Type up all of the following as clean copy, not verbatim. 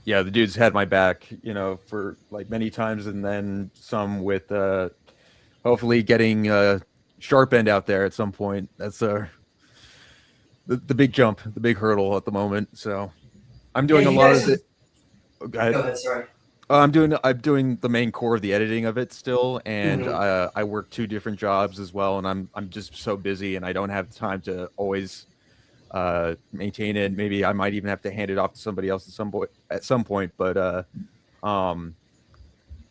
yeah, the dude's had my back, for like many times, and then some with hopefully getting sharp end out there at some point. That's the big jump, the big hurdle at the moment. So I'm Yeah, doing a you lot guys of have. the. Oh, go ahead. Go ahead. Sorry. I'm doing the main core of the editing of it still, and Hmm. I work two different jobs as well, and I'm just so busy, and I don't have time to always maintain it. Maybe I might even have to hand it off to somebody else at some point. Um,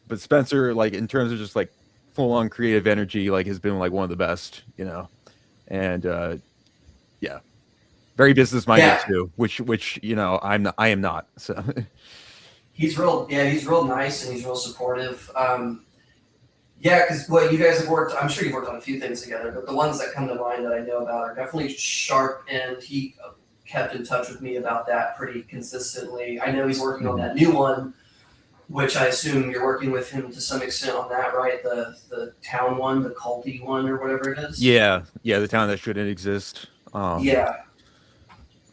but Spencer, like in terms of just like full on creative energy, like has been like one of the best, and yeah, very business minded Yeah, too, which I am not. So he's real. Yeah, he's real nice and he's real supportive. Yeah, because what you guys have worked, I'm sure you've worked on a few things together, but the ones that come to mind that I know about are definitely Sharp, and he kept in touch with me about that pretty consistently. I know he's working on mhm. that new one, which I assume you're working with him to some extent on that, right? The town one, the culty one, or whatever it is. Yeah, the town that shouldn't exist. Yeah.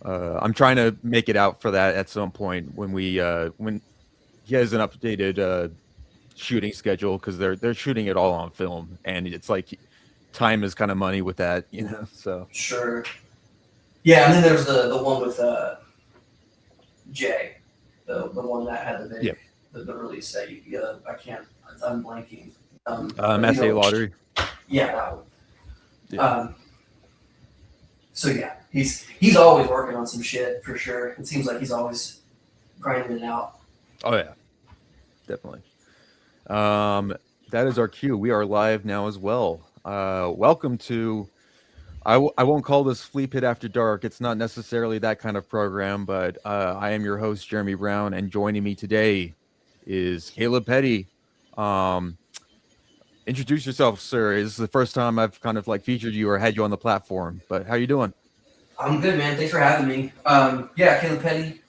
I'm trying to make it out for that at some point when he has an updated shooting schedule because they're shooting it all on film, and it's like time is kind of money with that, So Sure. Yeah, and then there's the one with Jay, the one that had the yeah, big the release that I can't, I'm blanking. But Mass A Lottery. yeah, that one. Yeah. Um, so yeah, he's always working on some shit for sure. It seems like he's always grinding it out. Oh yeah, definitely. That is our cue. We are live now as well. Welcome to. I won't call this Flea Pit After Dark. It's not necessarily that kind of program, but I am your host, Jeremy Brown, and joining me today is Caleb Petty. Um, introduce yourself, sir. This is the first time I've kind of like featured you or had you on the platform, but how you doing? I'm good, man. Thanks for having me. Yeah, Caleb Petty.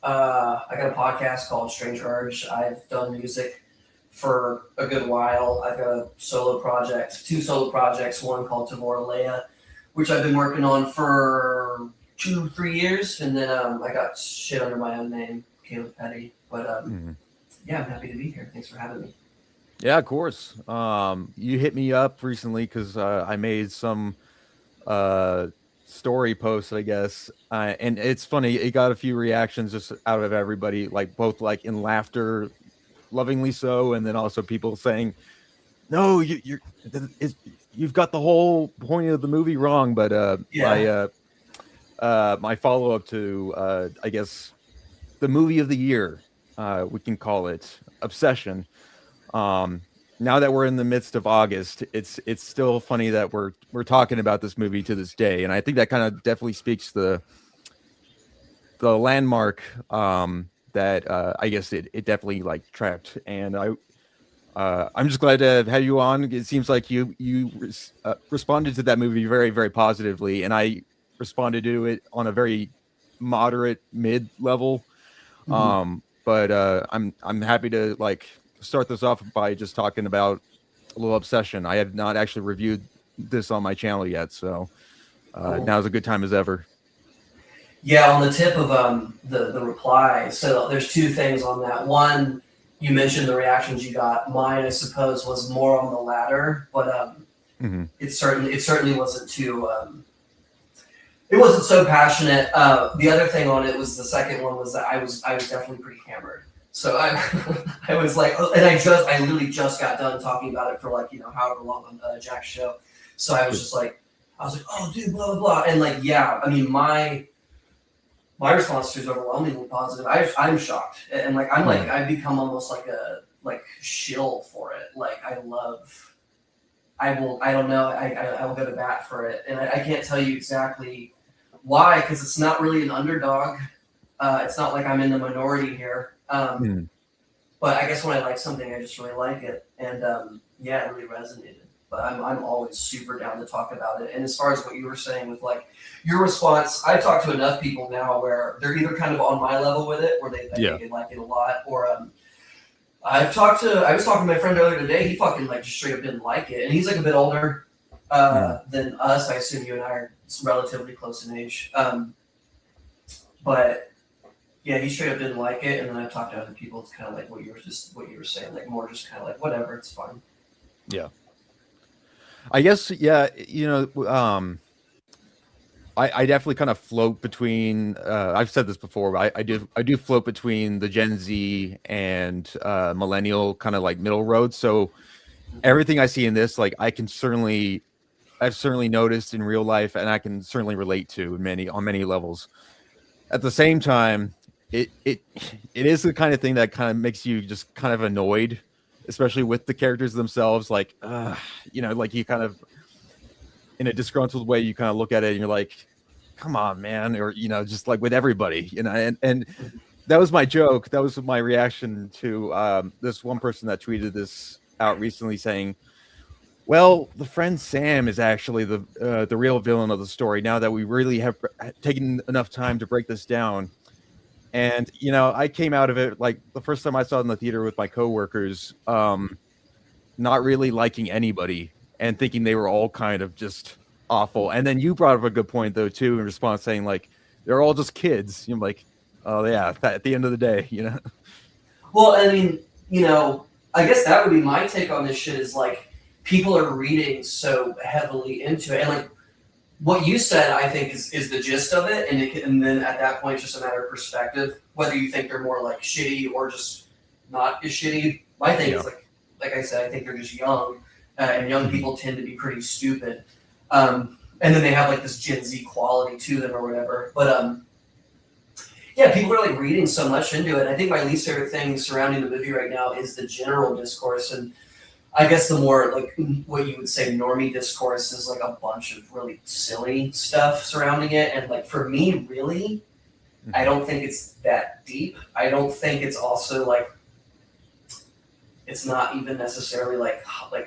I got a podcast called Strange Urge. I've done music for a good while. I've got a solo project, two solo projects, one called Tavora Leia, which I've been working on for 2, 3 years, and then I got shit under my own name, Caleb Petty. But Mhm. yeah, I'm happy to be here. Thanks for having me. Yeah, of course. You hit me up recently because I made some uh story post, I guess, and it's funny, it got a few reactions just out of everybody, like both like in laughter, lovingly so, and then also people saying, no, it's, you've got the whole point of the movie wrong. But Yeah. my follow-up to I guess the movie of the year, we can call it Obsession. um Now that we're in the midst of August, it's still funny that we're talking about this movie to this day, and I think that kind of definitely speaks to the landmark that I guess it definitely like tracked. And I'm just glad to have you on. It seems like you responded to that movie very, very positively, and I responded to it on a very moderate mid level. Mhm. But I'm happy to like start this off by just talking about a little Obsession. I have not actually reviewed this on my channel yet, so Cool. now's a good time as ever. Yeah, on the tip of the reply, so there's two things on that. One, you mentioned the reactions you got. Mine, I suppose, was more on the latter, but Hmm. it certainly wasn't too. It wasn't so passionate. The other thing on it was the second one was that I was definitely pretty hammered. So I I was like, oh, and I literally just got done talking about it for like however long on Jack's show. So I was just like, I was like, oh dude, blah blah blah, and like yeah, I mean my response to is overwhelmingly positive. I'm shocked, and like I'm like Hmm. I've become almost like a like shill for it. Like I love. I will. I don't know. I will go to bat for it, and I can't tell you exactly why because it's not really an underdog. It's not like I'm in the minority here. Hmm. But I guess when I like something, I just really like it, and yeah, it really resonated. But I'm always super down to talk about it. And as far as what you were saying with like your response, I talk to enough people now where they're either kind of on my level with it, where I Yeah. think they like it a lot, or I was talking to my friend earlier today. He fucking like just straight up didn't like it, and he's like a bit older Hmm. than us. I assume you and I are relatively close in age, but Yeah, he straight up didn't like it, and then I talked to other people. It's kind of like what you were saying, like more just kind of like whatever, it's fine. Yeah. I guess, yeah, I definitely kind of float between. I've said this before, but I do float between the Gen Z and millennial kind of like middle road. So everything I see in this, like I've certainly noticed in real life, and I can certainly relate to on many levels. At the same time, it it is the kind of thing that kind of makes you just kind of annoyed, especially with the characters themselves. Like, like you kind of in a disgruntled way, you kind of look at it and you're like, come on, man, or just like with everybody, and that was my joke. That was my reaction to this one person that tweeted this out recently, saying, "Well, the friend Sam is actually the real villain of the story. Now that we really have taken enough time to break this down." And I came out of it like the first time I saw it in the theater with my coworkers, not really liking anybody and thinking they were all kind of just awful. And then you brought up a good point though too in response, saying like they're all just kids. You're like, oh yeah, at the end of the day. Well, I mean, I guess that would be my take on this shit is like people are reading so heavily into it, and like what you said, I think is the gist of it, and then at that point, it's just a matter of perspective, whether you think they're more like shitty or just not as shitty. My thing is like I said, I think they're just young, and young people tend to be pretty stupid, and then they have like this Gen Z quality to them or whatever. But yeah, people are like reading so much into it. I think my least favorite thing surrounding the movie right now is the general discourse, and I guess the more like what you would say normie discourse is like a bunch of really silly stuff surrounding it. And like for me, really, I don't think it's that deep. I don't think it's also like it's not even necessarily like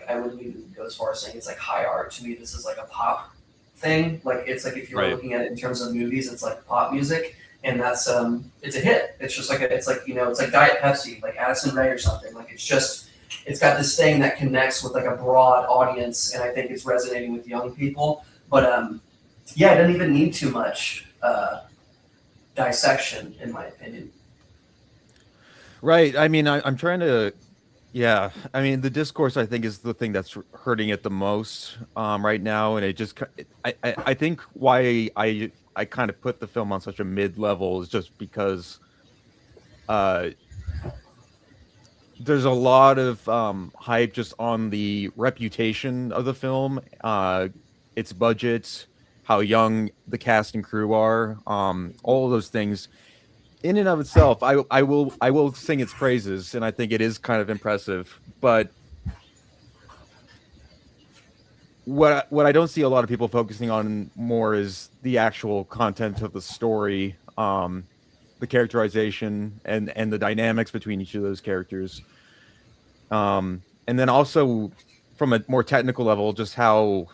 I wouldn't even go as far as saying it's like high art. To me, this is like a pop thing. Like it's like if you're looking at it in terms of movies, it's like pop music. And that's it's a hit. It's just like it's like Diet Pepsi, like Addison Rae or something. Like it's got this thing that connects with like a broad audience, and I think it's resonating with young people. But yeah, it doesn't even need too much dissection, in my opinion. Right. I mean, I'm trying to. Yeah, I mean, the discourse I think is the thing that's hurting it the most right now, and it just I think why I kind of put the film on such a mid level is just because there's a lot of hype just on the reputation of the film, its budget, how young the cast and crew are, all of those things. In and of itself, I will sing its praises, and I think it is kind of impressive. But what I don't see a lot of people focusing on more is the actual content of the story, the characterization, and the dynamics between each of those characters. And then also from a more technical level, just how,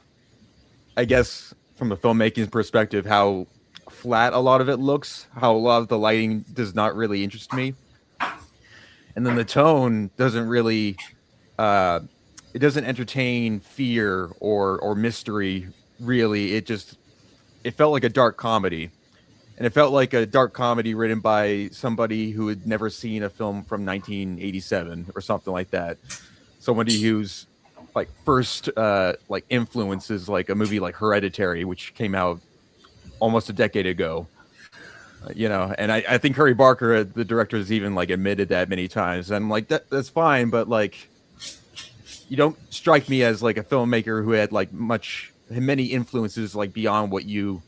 I guess, from a filmmaking perspective, how flat a lot of it looks, how a lot of the lighting does not really interest me. And then the tone doesn't really, it doesn't entertain fear or mystery, really. It felt like a dark comedy. And it felt like a dark comedy written by somebody who had never seen a film from 1987 or something like that. Somebody who's like first like influences like a movie like Hereditary, which came out almost a decade ago. And I think Curry Barker, the director, has even like admitted that many times. And I'm like, that's fine, but like, you don't strike me as like a filmmaker who had like many influences like beyond what you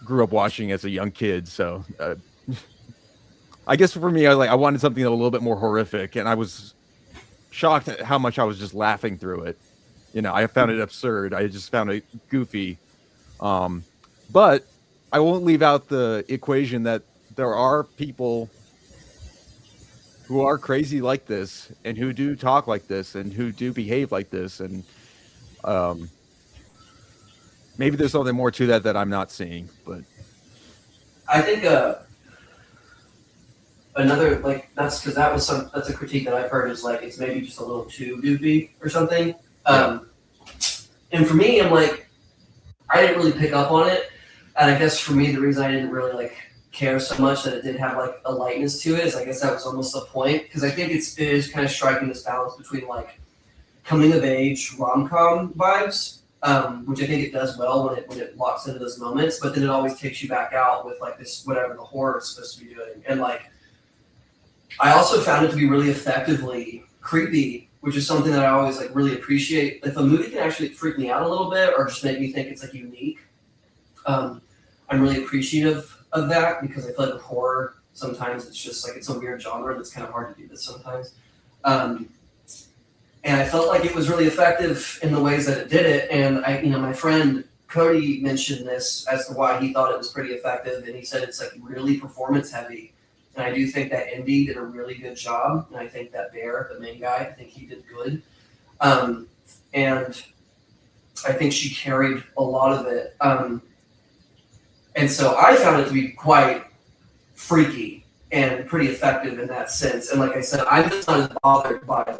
grew up watching as a young kid. So I guess for me, I wanted something a little bit more horrific, and I was shocked at how much I was just laughing through it. I found it absurd. I just found it goofy. But I won't leave out the equation that there are people who are crazy like this, and who do talk like this, and who do behave like this, and maybe there's something more to that I'm not seeing. But I think another like that's because that's a critique that I've heard is like it's maybe just a little too goofy or something. And for me, I'm like I didn't really pick up on it, and I guess for me the reason I didn't really like care so much that it did have like a lightness to it. Is I guess that was almost the point, because I think it is kind of striking this balance between like coming of age rom-com vibes, which I think it does well when it locks into those moments, but then it always takes you back out with like this whatever the horror is supposed to be doing. And like I also found it to be really effectively creepy, which is something that I always like really appreciate. If a movie can actually freak me out a little bit or just make me think it's like unique, I'm really appreciative of that, because I feel like with horror sometimes it's just like it's a weird genre and it's kind of hard to do this sometimes. And I felt like it was really effective in the ways that it did it. And my friend Cody mentioned this as to why he thought it was pretty effective, and he said it's like really performance heavy. And I do think that Indy did a really good job, and I think that Bear, the main guy, I think he did good. And I think she carried a lot of it. And so I found it to be quite freaky and pretty effective in that sense. And like I said, I'm just not as bothered by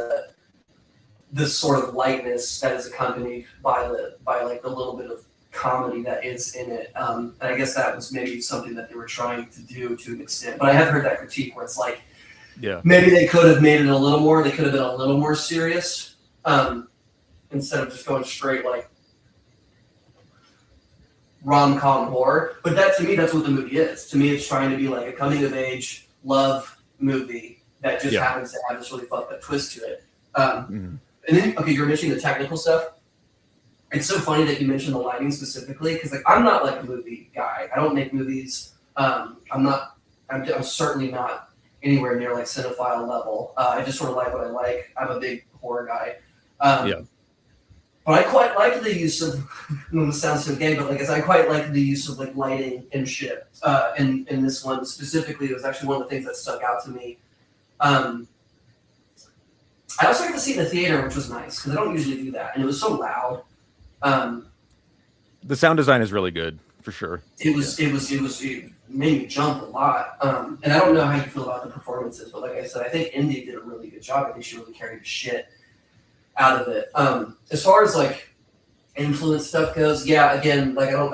this sort of lightness that is accompanied by like the little bit of comedy that is in it. And I guess that was maybe something that they were trying to do to an extent. But I have heard that critique where it's like, yeah, maybe they could have made it a little more. They could have been a little more serious, instead of just going straight like rom-com horror. But that, to me, that's what the movie is. To me, it's trying to be like a coming-of-age love movie that just happens to have this really fucked up twist to it. And then, okay, you're mentioning the technical stuff. It's so funny that you mentioned the lighting specifically, because like I'm not like a movie guy. I don't make movies. I'm certainly not anywhere near like cinephile level. I just sort of like what I like. I'm a big horror guy. But I quite like the use of, it sounds so gay, but like I quite like the use of like lighting and shit. In this one specifically, it was actually one of the things that stuck out to me. I also got to see it in the theater, which was nice, because I don't usually do that, and it was so loud. The sound design is really good, for sure. It made me jump a lot. And I don't know how you feel about the performances, but like I said, I think Indy did a really good job. I think she really carried the shit out of it. As far as like influence stuff goes, yeah, again, like I'm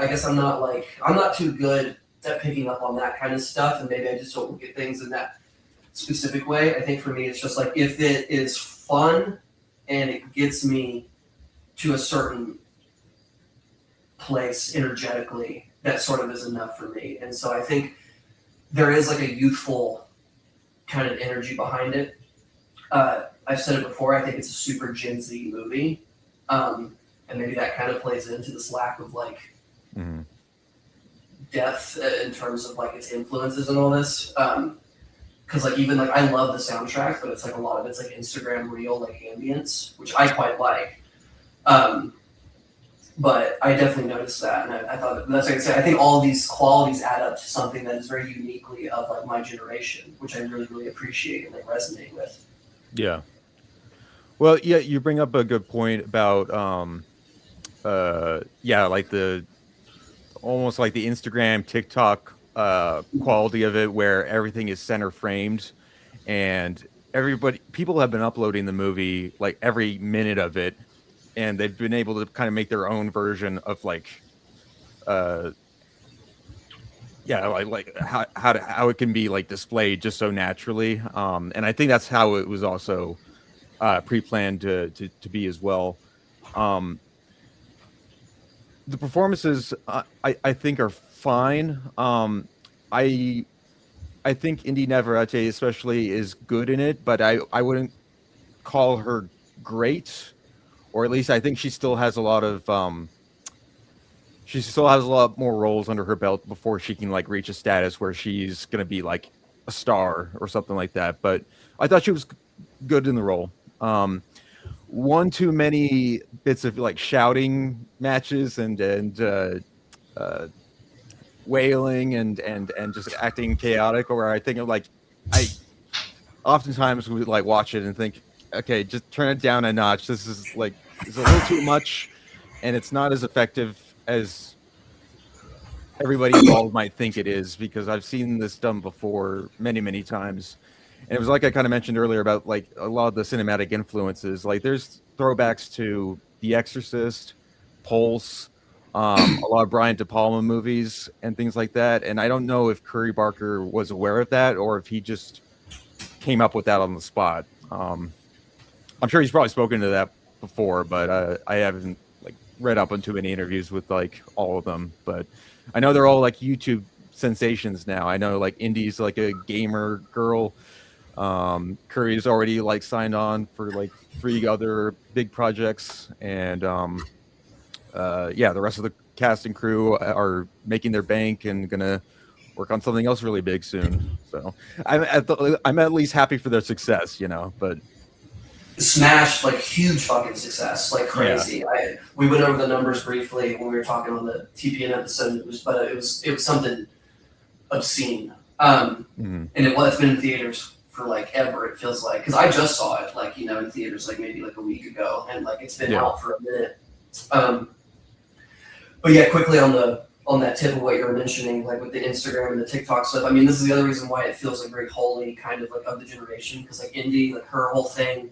not too good at picking up on that kind of stuff, and maybe I just don't look at things in that specific way. I think for me, it's just like if it is fun and it gets me to a certain place energetically, that sort of is enough for me. And so I think there is like a youthful kind of energy behind it. I've said it before, I think it's a super Gen Z movie. And maybe that kind of plays into this lack of like depth in terms of like its influences and all this. Because like even like I love the soundtrack, but it's like a lot of it's like Instagram reel like ambience, which I quite like. But I definitely noticed that, and I thought that's like I said. I think all of these qualities add up to something that is very uniquely of like my generation, which I really really appreciate and like resonate with. Yeah. Well, yeah, you bring up a good point about like the almost like the Instagram, TikTok quality of it, where everything is center framed, and people have been uploading the movie like every minute of it, and they've been able to kind of make their own version of like how it can be like displayed just so naturally. And I think that's how it was also pre-planned to be as well. The performances I think are fine. I think Indy Navarrete especially is good in it, but I wouldn't call her great, or at least I think she still has a lot more roles under her belt before she can like reach a status where she's gonna be like a star or something like that. But I thought she was good in the role. One too many bits of like shouting matches and wailing and just acting chaotic, or I think of like I oftentimes would like watch it and think, okay, just turn it down a notch. This is like it's a little too much, and it's not as effective as everybody involved might think it is, because I've seen this done before many times. And it was like I kind of mentioned earlier about like a lot of the cinematic influences. Like there's throwbacks to The Exorcist, Pulse, a lot of Brian De Palma movies and things like that. And I don't know if Curry Barker was aware of that or if he just came up with that on the spot. I'm sure he's probably spoken to that before, but I haven't like read up on too many interviews with like all of them. But I know they're all like YouTube sensations now. I know like Indy's like a gamer girl. Curry's already like signed on for like 3 other big projects, and yeah, the rest of the cast and crew are making their bank and gonna work on something else really big soon. So I'm at least happy for their success, you know. But Smash, like huge fucking success, like yeah, crazy. We went over the numbers briefly when we were talking on the TPN episode. It was something obscene. mhm. And it's been in theaters for like ever. It feels like because I just saw it like in theaters like maybe like a week ago, and like it's been Yeah, out for a minute. But yeah, quickly on that tip of what you were mentioning, like with the Instagram and the TikTok stuff. I mean, this is the other reason why it feels like very holy, kind of like of the generation, because like Indy, like her whole thing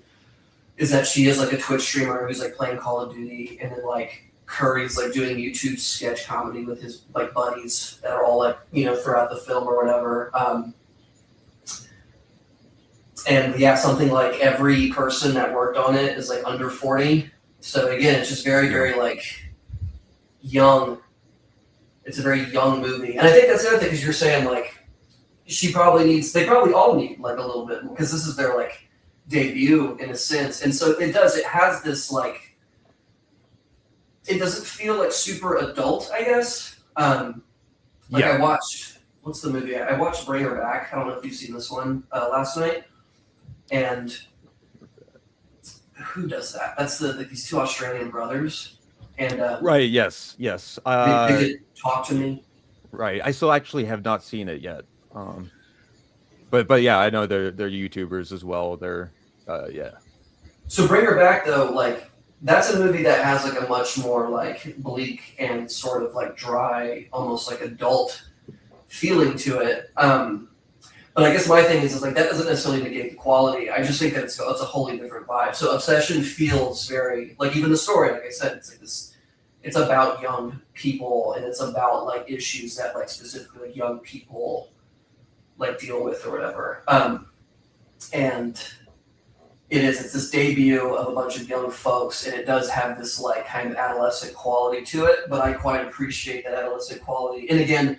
is that she is like a Twitch streamer who's like playing Call of Duty, and then like Curry's like doing YouTube sketch comedy with his like buddies that are all like throughout the film or whatever. And yeah, something like every person that worked on it is like under 40. So again, it's just very, very like young. It's a very young movie, and I think that's the other thing because you're saying like they probably all need like a little bit because this is their like debut in a sense, and so it has this like it doesn't feel like super adult, I guess. Like yeah, I watched what's the movie? I watched Bring Her Back. I don't know if you've seen this one last night, and who does that? That's these two Australian brothers, and right. Yes, yes. they did Talk to Me. Right. I still actually have not seen it yet. But yeah, I know they're YouTubers as well. They're yeah. So Bring Her Back though, like that's a movie that has like a much more like bleak and sort of like dry, almost like adult feeling to it. But I guess my thing is like that doesn't necessarily negate the quality. I just think that it's a wholly different vibe. So Obsession feels very like even the story, like I said, it's like this. It's about young people and it's about like issues that like specifically like young people like deal with or whatever. And it's this debut of a bunch of young folks, and it does have this like kind of adolescent quality to it. But I quite appreciate that adolescent quality. And again,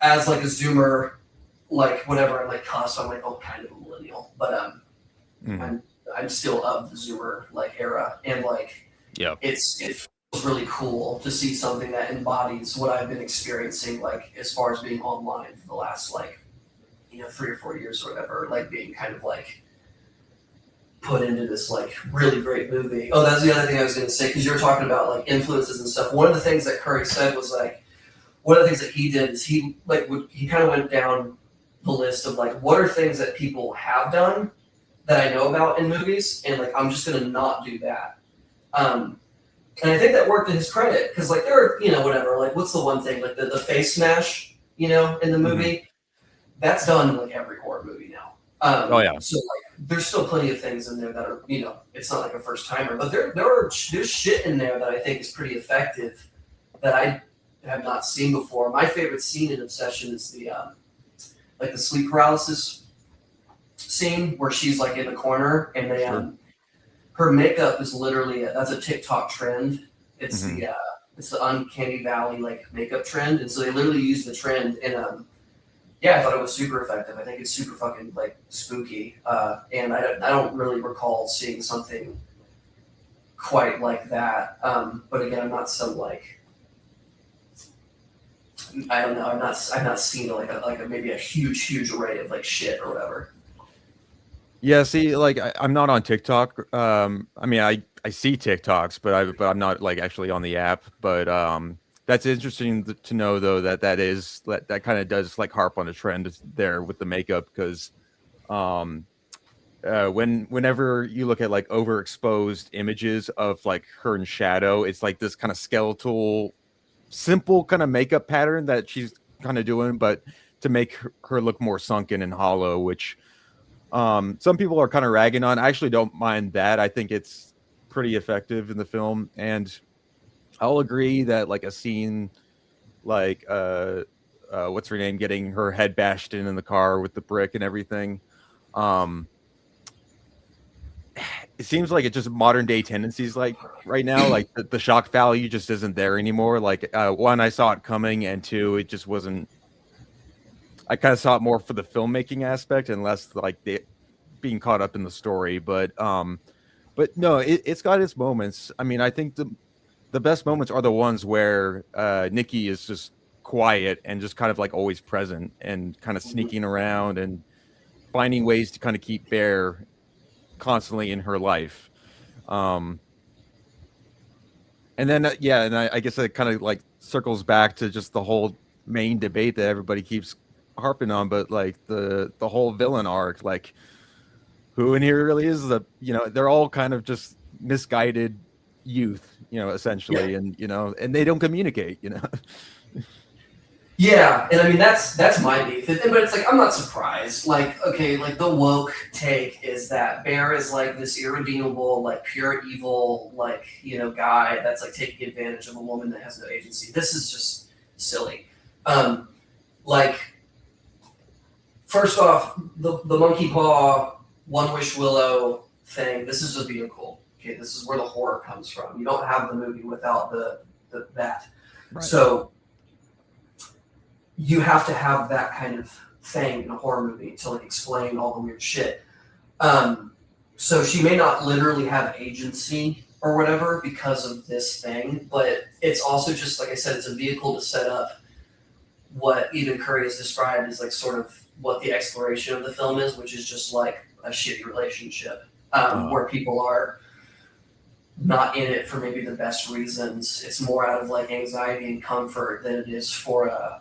as like a Zoomer, like whatever I'm like cusp, I'm like kind of a millennial, but Mhm. I'm still of the Zoomer like era, and like Yeah. it feels really cool to see something that embodies what I've been experiencing, like as far as being online for the last like 3 or 4 years or whatever, like being kind of like put into this like really great movie. Oh, that's the other thing I was going to say because you were talking about like influences and stuff. One of the things that Curry said was like one of the things that he did is he kind of went down the list of like what are things that people have done that I know about in movies, and like I'm just going to not do that. And I think that worked to his credit because like there are whatever, like what's the one thing like the face smash in the movie that's done in like every horror movie now. Oh yeah. So like there's still plenty of things in there that are it's not like a first timer, but there's shit in there that I think is pretty effective that I have not seen before. My favorite scene in Obsession is the like the sleep paralysis scene where she's like in the corner and they Sure. her makeup is literally that's a TikTok trend. It's Mhm. it's the uncanny valley like makeup trend, and so they literally use the trend. And yeah, I thought it was super effective. I think it's super fucking like spooky, and I don't really recall seeing something quite like that. But again, I'm not some like I don't know. I've not seen like a maybe a huge array of like shit or whatever. Yeah, see, like I'm not on TikTok. I mean, I see TikToks, but I'm not like actually on the app. But that's interesting to know though that kind of does like harp on a trend there with the makeup because um whenever you look at like overexposed images of like her in shadow, it's like this kind of skeletal, simple kind of makeup pattern that she's kind of doing, but to make her look more sunken and hollow, which some people are kind of ragging on. I actually don't mind that. I think it's pretty effective in the film, and I'll agree that like a scene like what's her name getting her head bashed in the car with the brick and everything. Um, it seems like it's just modern day tendencies. Like right now, like the shock value just isn't there anymore. Like one, I saw it coming, and two, it just wasn't. I kind of saw it more for the filmmaking aspect and less like the being caught up in the story. But no, it's got its moments. I mean, I think the best moments are the ones where Nikki is just quiet and just kind of like always present and kind of sneaking around and finding ways to kind of keep Bear constantly in her life. Um, and then yeah, and I guess it kind of like circles back to just the whole main debate that everybody keeps harping on, but like the whole villain arc, like who in here really is the they're all kind of just misguided youth, Yeah. essentially, and and they don't communicate. Yeah, and I mean that's my beef. But it's like I'm not surprised. Like, okay, like the woke take is that Bear is like this irredeemable, like pure evil, like guy that's like taking advantage of a woman that has no agency. This is just silly. Um, like first off, the monkey paw, one wish willow thing. This is a vehicle. Okay, this is where the horror comes from. You don't have the movie without the that. Right. So you have to have that kind of thing in a horror movie to like explain all the weird shit. So she may not literally have agency or whatever because of this thing, but it's also just like I said, it's a vehicle to set up what Eden Curry has described as like sort of what the exploration of the film is, which is just like a shitty relationship where people are not in it for maybe the best reasons. It's more out of like anxiety and comfort than it is for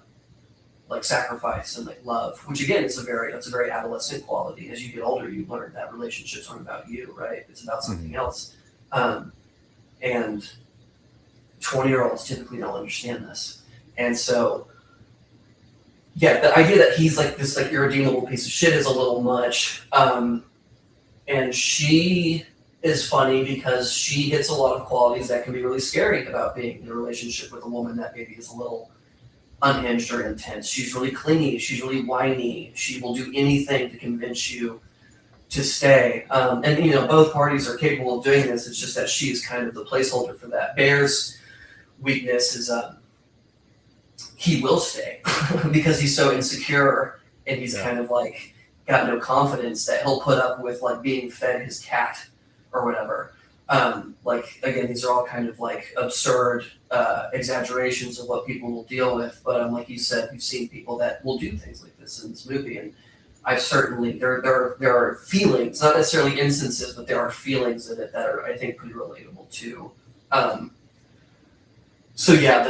like sacrifice and like love, which again is that's a very adolescent quality. As you get older, you learn that relationships aren't about you, right? It's about something else. And 20-year-olds typically don't understand this. And so yeah, the idea that he's like this like irredeemable piece of shit is a little much. And she is funny because she hits a lot of qualities that can be really scary about being in a relationship with a woman that maybe is a little unhinged or intense. She's really clingy. She's really whiny. She will do anything to convince you to stay. And both parties are capable of doing this. It's just that she's kind of the placeholder for that. Bear's weakness is he will stay because he's so insecure and he's kind of like got no confidence that he'll put up with like being fed his cat or whatever. Like again, these are all kind of like absurd exaggerations of what people will deal with. But like you said, we've seen people that will do things like this in this movie, and I've certainly there are feelings, not necessarily instances, but there are feelings in it that are I think pretty relatable too. So yeah,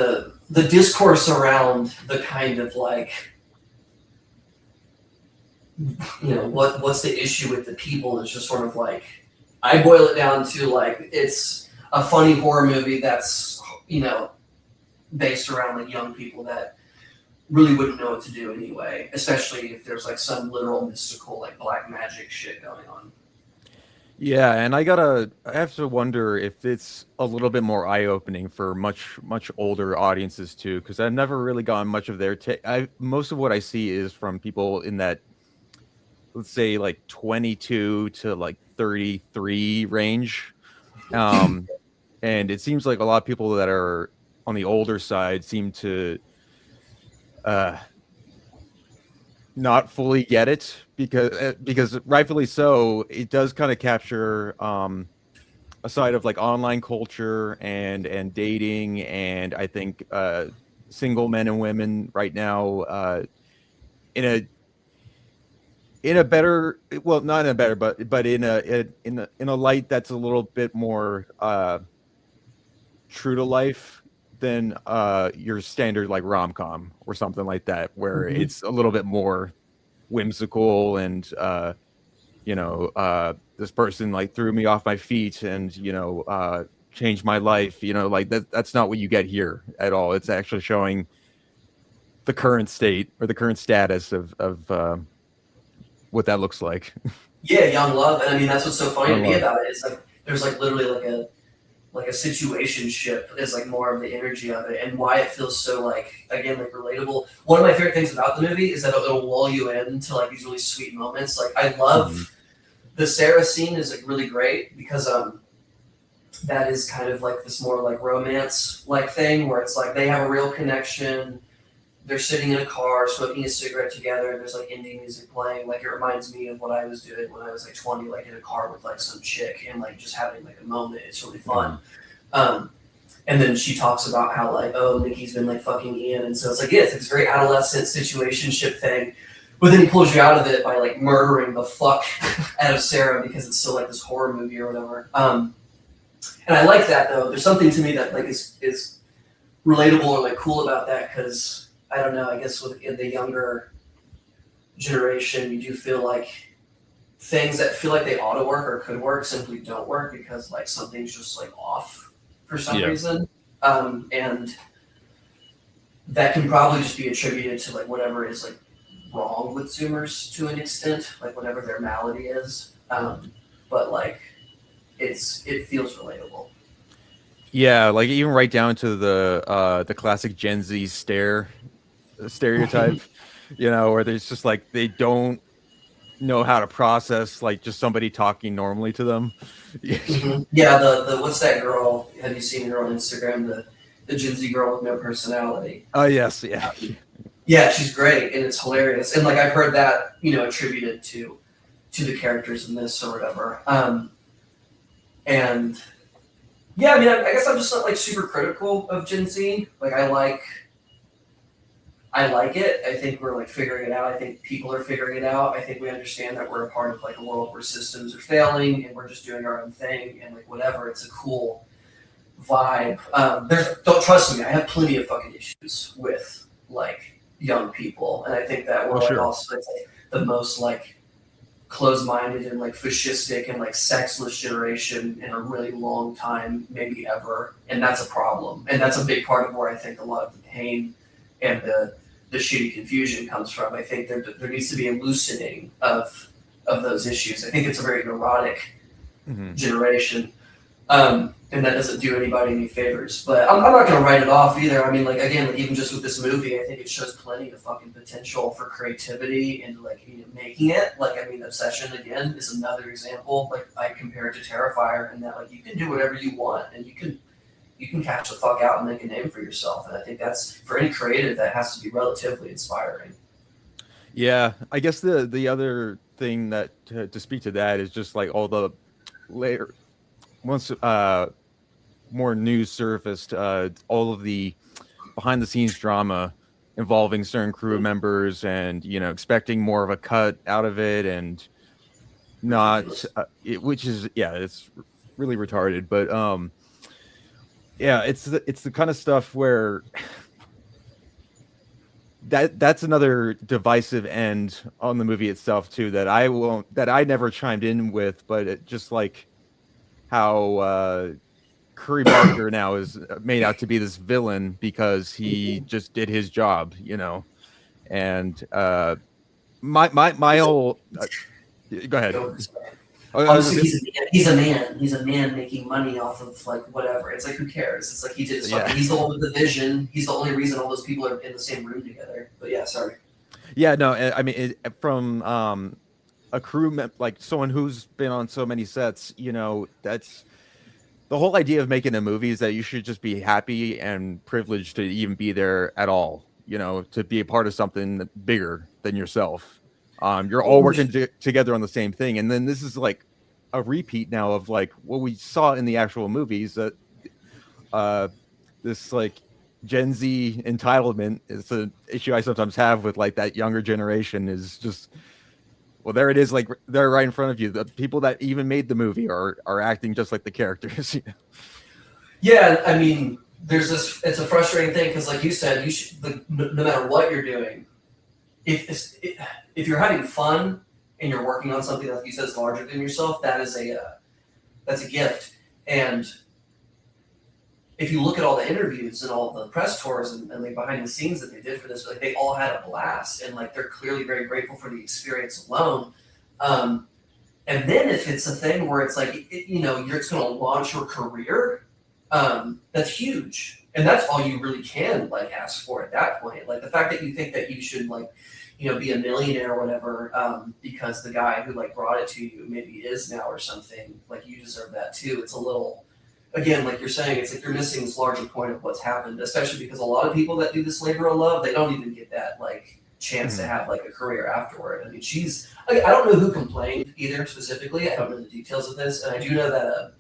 the discourse around the kind of like what's the issue with the people is just sort of like I boil it down to like it's a funny horror movie that's based around like young people that really wouldn't know what to do anyway, especially if there's like some literal mystical like black magic shit going on. Yeah, and I have to wonder if it's a little bit more eye-opening for much older audiences too, because I've never really gotten much of their take. I Most of what I see is from people in that, let's say, like 22 to like 33 range, and it seems like a lot of people that are on the older side seem to uh, not fully get it because rightfully so, it does kind of capture a side of like online culture and dating, and I think single men and women right now in a better, well, not in a better, but in a light that's a little bit more true to life than your standard like rom-com or something like that, where Mm-hmm. it's a little bit more whimsical and this person like threw me off my feet and changed my life, like that's not what you get here at all. It's actually showing the current state or the current status of what that looks like. Yeah, young love, and I mean that's what's so funny to Young me love. about it. It's like there's like literally like like a situationship is like more of the energy of it, and why it feels so like, again, like relatable. One of my favorite things about the movie is that it'll lull you into like these really sweet moments. Like I love the Sarah scene is like really great because that is kind of like this more like romance like thing where it's like they have a real connection. They're sitting in a car smoking a cigarette together. There's like indie music playing. Like it reminds me of what I was doing when I was like 20, like in a car with like some chick and like just having like a moment. It's really fun. And then she talks about how like, oh, Nikki's been like fucking Ian, and so it's like, yeah, it's like this very adolescent situationship thing. But then he pulls you out of it by like murdering the fuck out of Sarah because it's still like this horror movie or whatever. And I like that though. There's something to me that like is relatable or like cool about that because I don't know. I guess with in the younger generation, you do feel like things that feel like they ought to work or could work simply don't work because like something's just like off for some reason, and that can probably just be attributed to like whatever is like wrong with Zoomers to an extent, like whatever their malady is. But like it feels relatable. Yeah, like even right down to the classic Gen Z stereotype, you know, where there's just like they don't know how to process like just somebody talking normally to them. Yeah, the what's that girl? Have you seen her on Instagram? The Gen Z girl with no personality. Oh yes, yeah. Yeah, she's great and it's hilarious. And like I've heard that, you know, attributed to the characters in this or whatever. And yeah, I mean, I guess I'm just not like super critical of Gen Z. Like I like it. I think we're like figuring it out. I think people are figuring it out. I think we understand that we're a part of like a world where systems are failing and we're just doing our own thing and like whatever. It's a cool vibe. Don't trust me. I have plenty of fucking issues with like young people, and I think that we're like also it's like the most like closed-minded and like fascistic and like sexless generation in a really long time, maybe ever, and that's a problem. And that's a big part of where I think a lot of the pain and the shitty confusion comes from. I think there needs to be a loosening of those issues. I think it's a very neurotic generation, and that doesn't do anybody any favors. But I'm not going to write it off either. I mean, like again, like even just with this movie, I think it shows plenty of fucking potential for creativity and like you know, making it. Like I mean, Obsession again is another example. Like I compare it to Terrifier, in that like you can do whatever you want, and you can catch the fuck out and make a name for yourself. And I think that's for any creative that has to be relatively inspiring. Yeah, I guess the other thing that to speak to that is just like all the later once more news surfaced, all of the behind the scenes drama involving certain crew members and you know expecting more of a cut out of it and not which is it's really retarded, but it's the kind of stuff where that's another divisive end on the movie itself too that I never chimed in with, but it just like how Curry Barker now is made out to be this villain because he just did his job, you know, and my whole go ahead. Honestly, he's a man. He's a man making money off of like whatever. It's like who cares? It's like he did his fucking. He's the one with the vision. He's the only reason all those people are in the same room together. But yeah, sorry. Yeah, no, I mean from a crew like someone who's been on so many sets, you know, that's the whole idea of making a movie is that you should just be happy and privileged to even be there at all, you know, to be a part of something bigger than yourself. You're all working together on the same thing. And then this is like a repeat now of like what we saw in the actual movies, that this like Gen Z entitlement is an issue I sometimes have with like that younger generation is just, well, there it is. Like they're right in front of you. The people that even made the movie are acting just like the characters. Yeah. I mean, it's a frustrating thing. Cause like you said, you should, no matter what you're doing, if you're having fun and you're working on something that you said is larger than yourself, that's a gift. And if you look at all the interviews and all the press tours and like behind the scenes that they did for this, like they all had a blast and like they're clearly very grateful for the experience alone. And then if it's a thing where it's like, it's going to launch your career, That's huge, and that's all you really can like ask for at that point. Like the fact that you think that you should like, be a millionaire or whatever, because the guy who like brought it to you maybe is now or something. Like you deserve that too. It's a little, again, like you're saying, it's like you're missing this larger point of what's happened, especially because a lot of people that do this labor of love, they don't even get that like chance to have like a career afterward. I mean, I don't know who complained either specifically. I don't know the details of this, and I do know that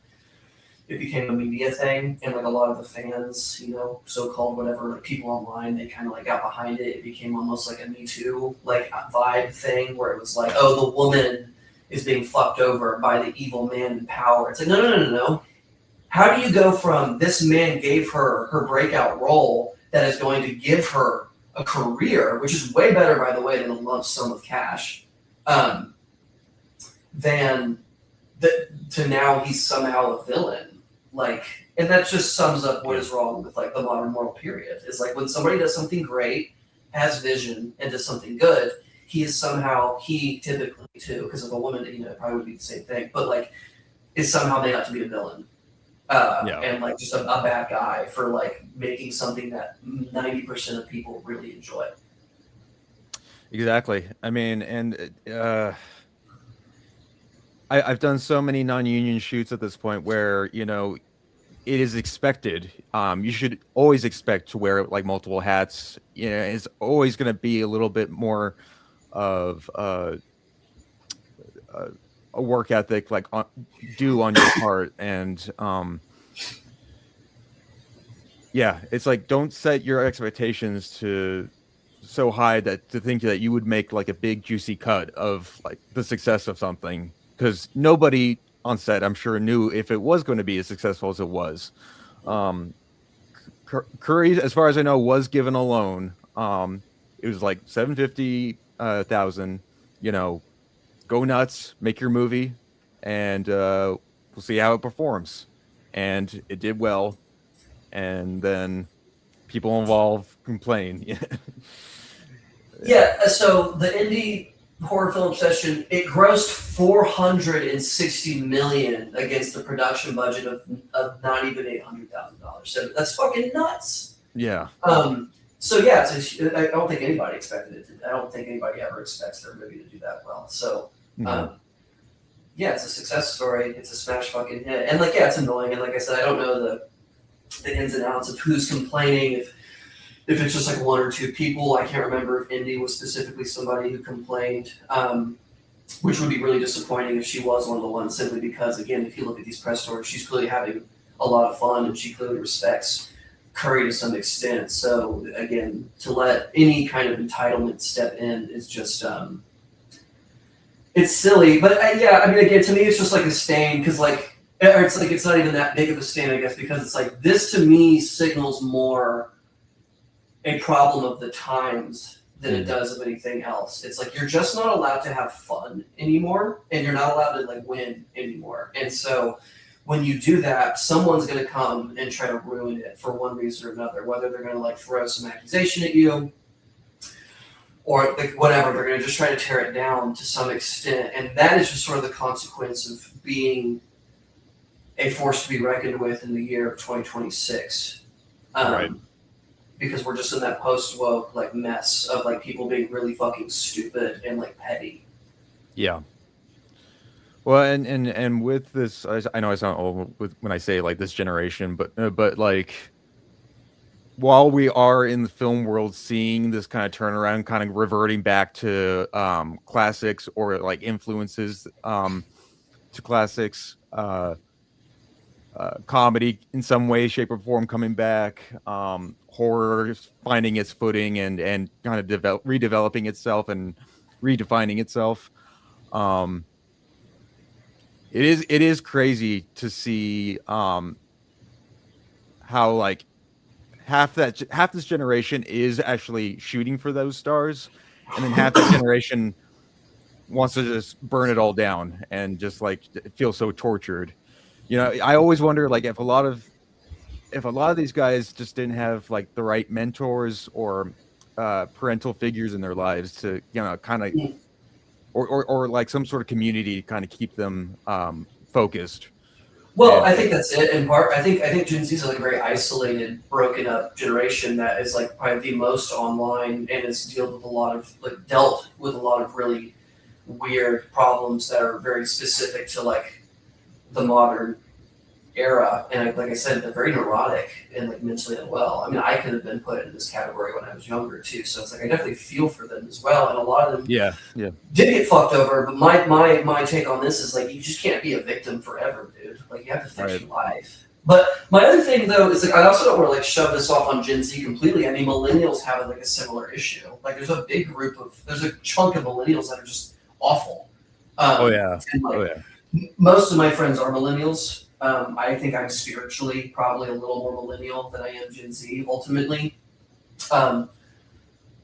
it became a media thing, and like a lot of the fans, so-called whatever, like people online, they kind of like got behind it. It became almost like a Me Too like vibe thing, where it was like, oh, the woman is being fucked over by the evil man in power. It's like, no, no, no, no, no. How do you go from this man gave her her breakout role that is going to give her a career, which is way better, by the way, than a lump sum of cash, than to now he's somehow a villain? Like, and that just sums up what is wrong with like the modern moral period. Is like when somebody does something great, has vision, and does something good, he typically too, because of a woman, it probably would be the same thing, but like is somehow made out to be a villain. And like just a bad guy for like making something that 90% of people really enjoy. Exactly. I mean, and I've done so many non-union shoots at this point where it is expected. You should always expect to wear like multiple hats. It's always going to be a little bit more of a work ethic, like due on your part, and yeah, it's like don't set your expectations to so high that to think that you would make like a big juicy cut of like the success of something, because nobody on set, I'm sure, knew if it was going to be as successful as it was. Curry, as far as I know, was given a loan. It was like $750,000. Go nuts, make your movie, and we'll see how it performs. And it did well, and then people involved complain. Yeah, so the indie horror film session, it grossed 460 million against the production budget of not even $800,000. So that's fucking nuts. Yeah. So yeah, I don't think anybody expected it. I don't think anybody ever expects their movie to do that well. So yeah, it's a success story. It's a smash fucking hit, and like it's annoying. And like I said, I don't know the ins and outs of who's complaining. If it's just like one or two people, I can't remember if Indy was specifically somebody who complained, which would be really disappointing if she was one of the ones, simply because, again, if you look at these press stories, she's clearly having a lot of fun and she clearly respects Curry to some extent. So, again, to let any kind of entitlement step in is just, it's silly. But again, to me, it's just like a stain because, like, or it's like it's not even that big of a stain, I guess, because it's like this to me signals more a problem of the times than it does of anything else. It's like you're just not allowed to have fun anymore, and you're not allowed to like win anymore. And so when you do that, someone's going to come and try to ruin it for one reason or another. Whether they're going to like throw some accusation at you, or like whatever, they're going to just try to tear it down to some extent. And that is just sort of the consequence of being a force to be reckoned with in the year of 2026. Right. Because we're just in that post-woke like mess of like people being really fucking stupid and like petty. Yeah. Well, and with this, I know I sound old when I say like this generation, but like while we are in the film world seeing this kind of turnaround, kind of reverting back to classics or like influences to classics, comedy in some way, shape, or form coming back, horror finding its footing and kind of redeveloping itself and redefining itself. It is crazy to see how like half this generation is actually shooting for those stars, and then half the generation wants to just burn it all down and just like feel so tortured. I always wonder like if a lot of these guys just didn't have like the right mentors or parental figures in their lives to kind of or like some sort of community to kind of keep them focused, Well, And I think that's it. In part, I think Gen Z is like a very isolated, broken up generation that is like probably the most online and has dealt with a lot of really weird problems that are very specific to like the modern era. And like I said, they're very neurotic and like mentally unwell. I mean, I could have been put in this category when I was younger too. So it's like I definitely feel for them as well. And a lot of them yeah, yeah, did get fucked over. But my take on this is like you just can't be a victim forever, dude. Like you have to fix right, your life. But my other thing though is like I also don't want to like shove this off on Gen Z completely. I mean, millennials have like a similar issue. Like there's a chunk of millennials that are just awful. oh yeah, And oh like yeah, most of my friends are millennials. I think I'm spiritually probably a little more millennial than I am Gen Z ultimately. Um,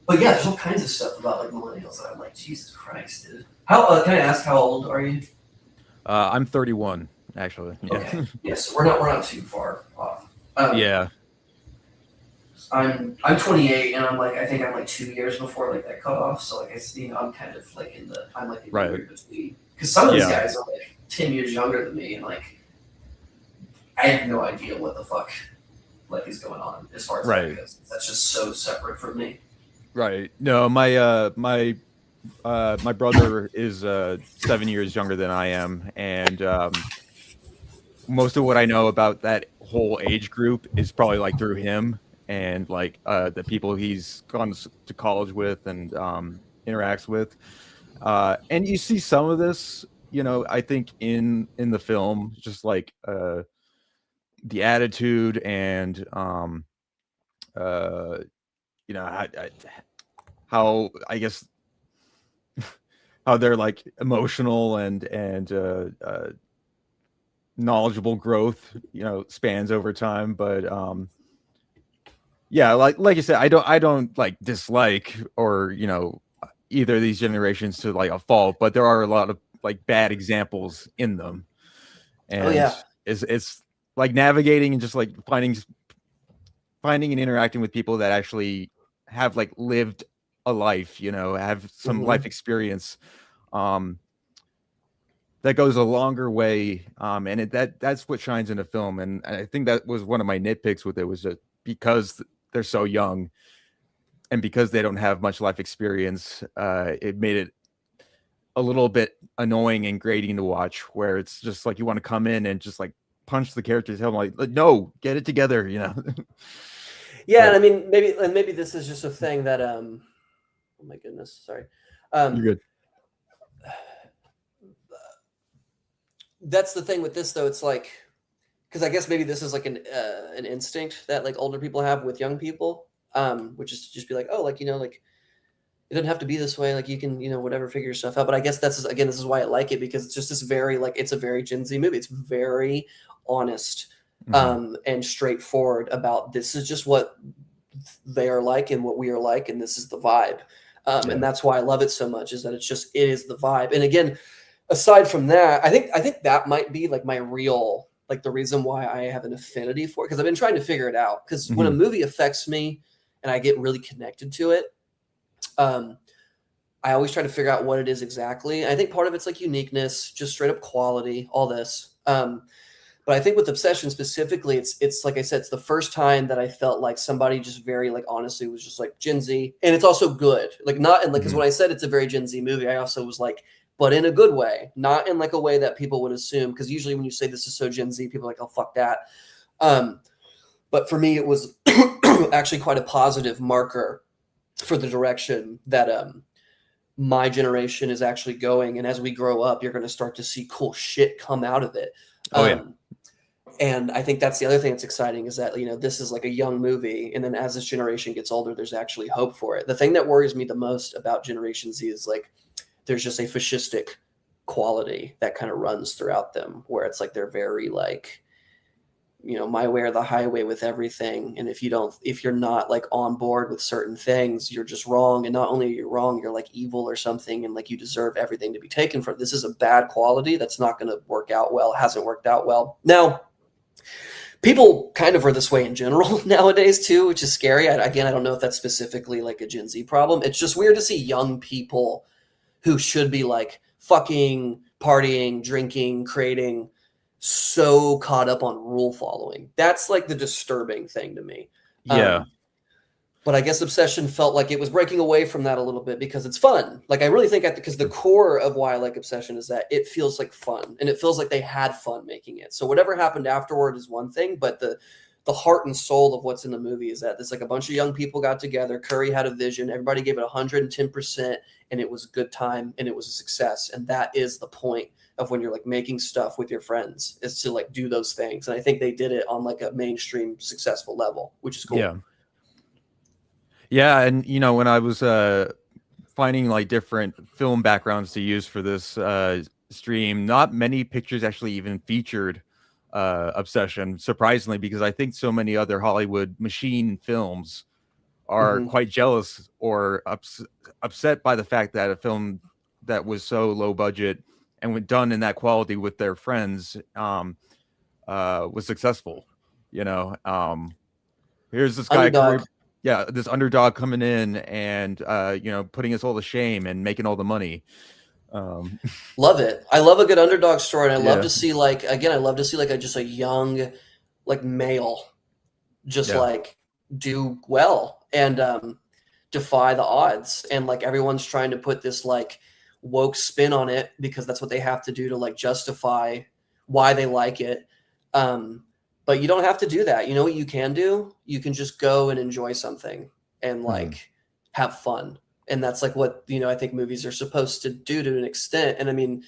but yeah, there's all kinds of stuff about like millennials that I'm like, Jesus Christ, dude. How can I ask how old are you? I'm 31 actually. Yeah, Okay, yes, we're not too far off. yeah, I'm 28, and I think I'm like 2 years before like that cutoff. So like I'm kind of like I'm like in the right, weird between because some of these yeah, guys are like 10 years younger than me, and like I have no idea what the fuck like is going on as far as that right, goes. That's just so separate from me. right. No, my brother is 7 years younger than I am, and most of what I know about that whole age group is probably like through him and like the people he's gone to college with and interacts with. And you see some of this, I think in the film, just like the attitude and uh, how I guess how they're like emotional and knowledgeable growth, spans over time. But yeah, like you said, I don't like dislike or either of these generations to like a fault, but there are a lot of like bad examples in them, Oh and yeah. it's like navigating and just like finding and interacting with people that actually have like lived a life, have some Hmm. life experience. Um, that goes a longer way, and that's what shines in a film. And I think that was one of my nitpicks with it was that because they're so young and because they don't have much life experience, it made it a little bit annoying and grating to watch. Where it's just like you want to come in and just like punch the characters' head, like no, get it together. Yeah, and But I mean maybe this is just a thing that oh my goodness, sorry. you're Um, good. that's the thing with this though. It's like because I guess maybe this is like an instinct that like older people have with young people, which is to just be like, oh, like like it doesn't have to be this way. Like you can whatever figure your stuff out. But I guess this is why I like it because it's just this very like it's a very Gen Z movie. It's very honest Hmm. and straightforward about this is just what they are like and what we are like, and this is the vibe. And Yeah. that's why I love it so much is that it is the vibe. And again, aside from that, I think that might be like my real like the reason why I have an affinity for it because I've been trying to figure it out. Because when a Hmm. movie affects me and I get really connected to it, um, I always try to figure out what it is exactly. And I think part of it's like uniqueness, just straight up quality, all this. But I think with Obsession specifically, it's like I said, it's the first time that I felt like somebody just very like honestly was just like Gen Z, and it's also good. Like not in like because Hmm. when I said it's a very Gen Z movie, I also was like, but in a good way, not in like a way that people would assume. Because usually when you say this is so Gen Z, people are like, oh fuck that. Um, but for me, it was actually quite a positive marker for the direction that my generation is actually going. And as we grow up, you're going to start to see cool shit come out of it. Oh yeah. Um, and I think that's the other thing that's exciting is that, this is like a young movie. And then as this generation gets older, there's actually hope for it. The thing that worries me the most about Generation Z is like, there's just a fascistic quality that kind of runs throughout them where it's like, they're very like, my way or the highway with everything. And if you're not like on board with certain things, you're just wrong. And not only are you wrong, you're like evil or something. And like, you deserve everything to be taken from. This is a bad quality. That's not going to work out well. Hasn't worked out well. Now, people kind of are this way in general nowadays too, which is scary. Again, I don't know if that's specifically like a Gen Z problem. It's just weird to see young people who should be like fucking partying, drinking, creating so caught up on rule following. That's like the disturbing thing to me. Yeah. Um, but I guess Obsession felt like it was breaking away from that a little bit because it's fun. Like I really think because the core of why I like Obsession is that it feels like fun and it feels like they had fun making it. So whatever happened afterward is one thing, but the heart and soul of what's in the movie is that it's like a bunch of young people got together. Curry had a vision. Everybody gave it 110%, and it was a good time and it was a success. And that is the point of when you're like making stuff with your friends, is to like do those things. And I think they did it on like a mainstream successful level, which is cool. Yeah. Yeah, and when I was finding like different film backgrounds to use for this stream, not many pictures actually even featured Obsession, surprisingly, because I think so many other Hollywood machine films are Mm-hmm. quite jealous or upset by the fact that a film that was so low budget and was done in that quality with their friends was successful. Here's this guy, Underdog. yeah, this underdog coming in and putting us all to shame and making all the money. Um, Love it. I love a good underdog story, and I love yeah, to see like again, I love to see like just a young, like male, just yeah, like do well and defy the odds. And like everyone's trying to put this like woke spin on it because that's what they have to do to like justify why they like it. But you don't have to do that. You know what you can do? You can just go and enjoy something and mhm, like have fun. And that's like what, I think movies are supposed to do to an extent. And I mean,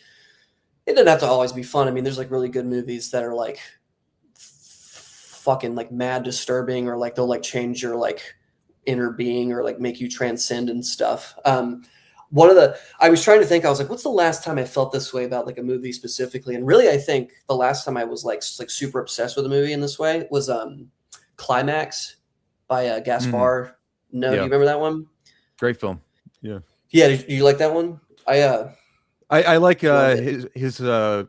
it doesn't have to always be fun. I mean, there's like really good movies that are like fucking like mad disturbing, or like they'll like change your like inner being or like make you transcend and stuff. One of the I was trying to think, I was like, what's the last time I felt this way about like a movie specifically? And really, I think the last time I was like super obsessed with a movie in this way was Climax by mhm, Gaspar. No, do you yeah, remember that one? great film. Yeah, Yeah, do you like that one? I like Love it. his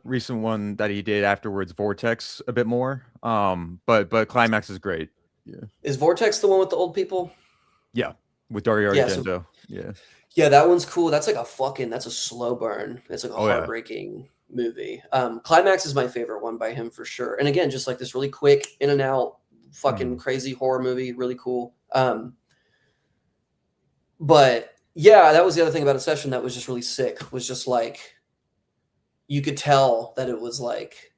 recent one that he did afterwards, Vortex, a bit more. But Climax is great. Yeah, Is Vortex the one with the old people? yeah, with Dario Yeah, so Argento. Yeah. yeah, that one's cool. That's like that's a slow burn. It's like a Oh yeah. heartbreaking movie. Climax is my favorite one by him for sure. And again, just like this really quick in and out, fucking Mhm. crazy horror movie, really cool. But yeah, that was the other thing about Obsession that was just really sick. Was just like you could tell that it was like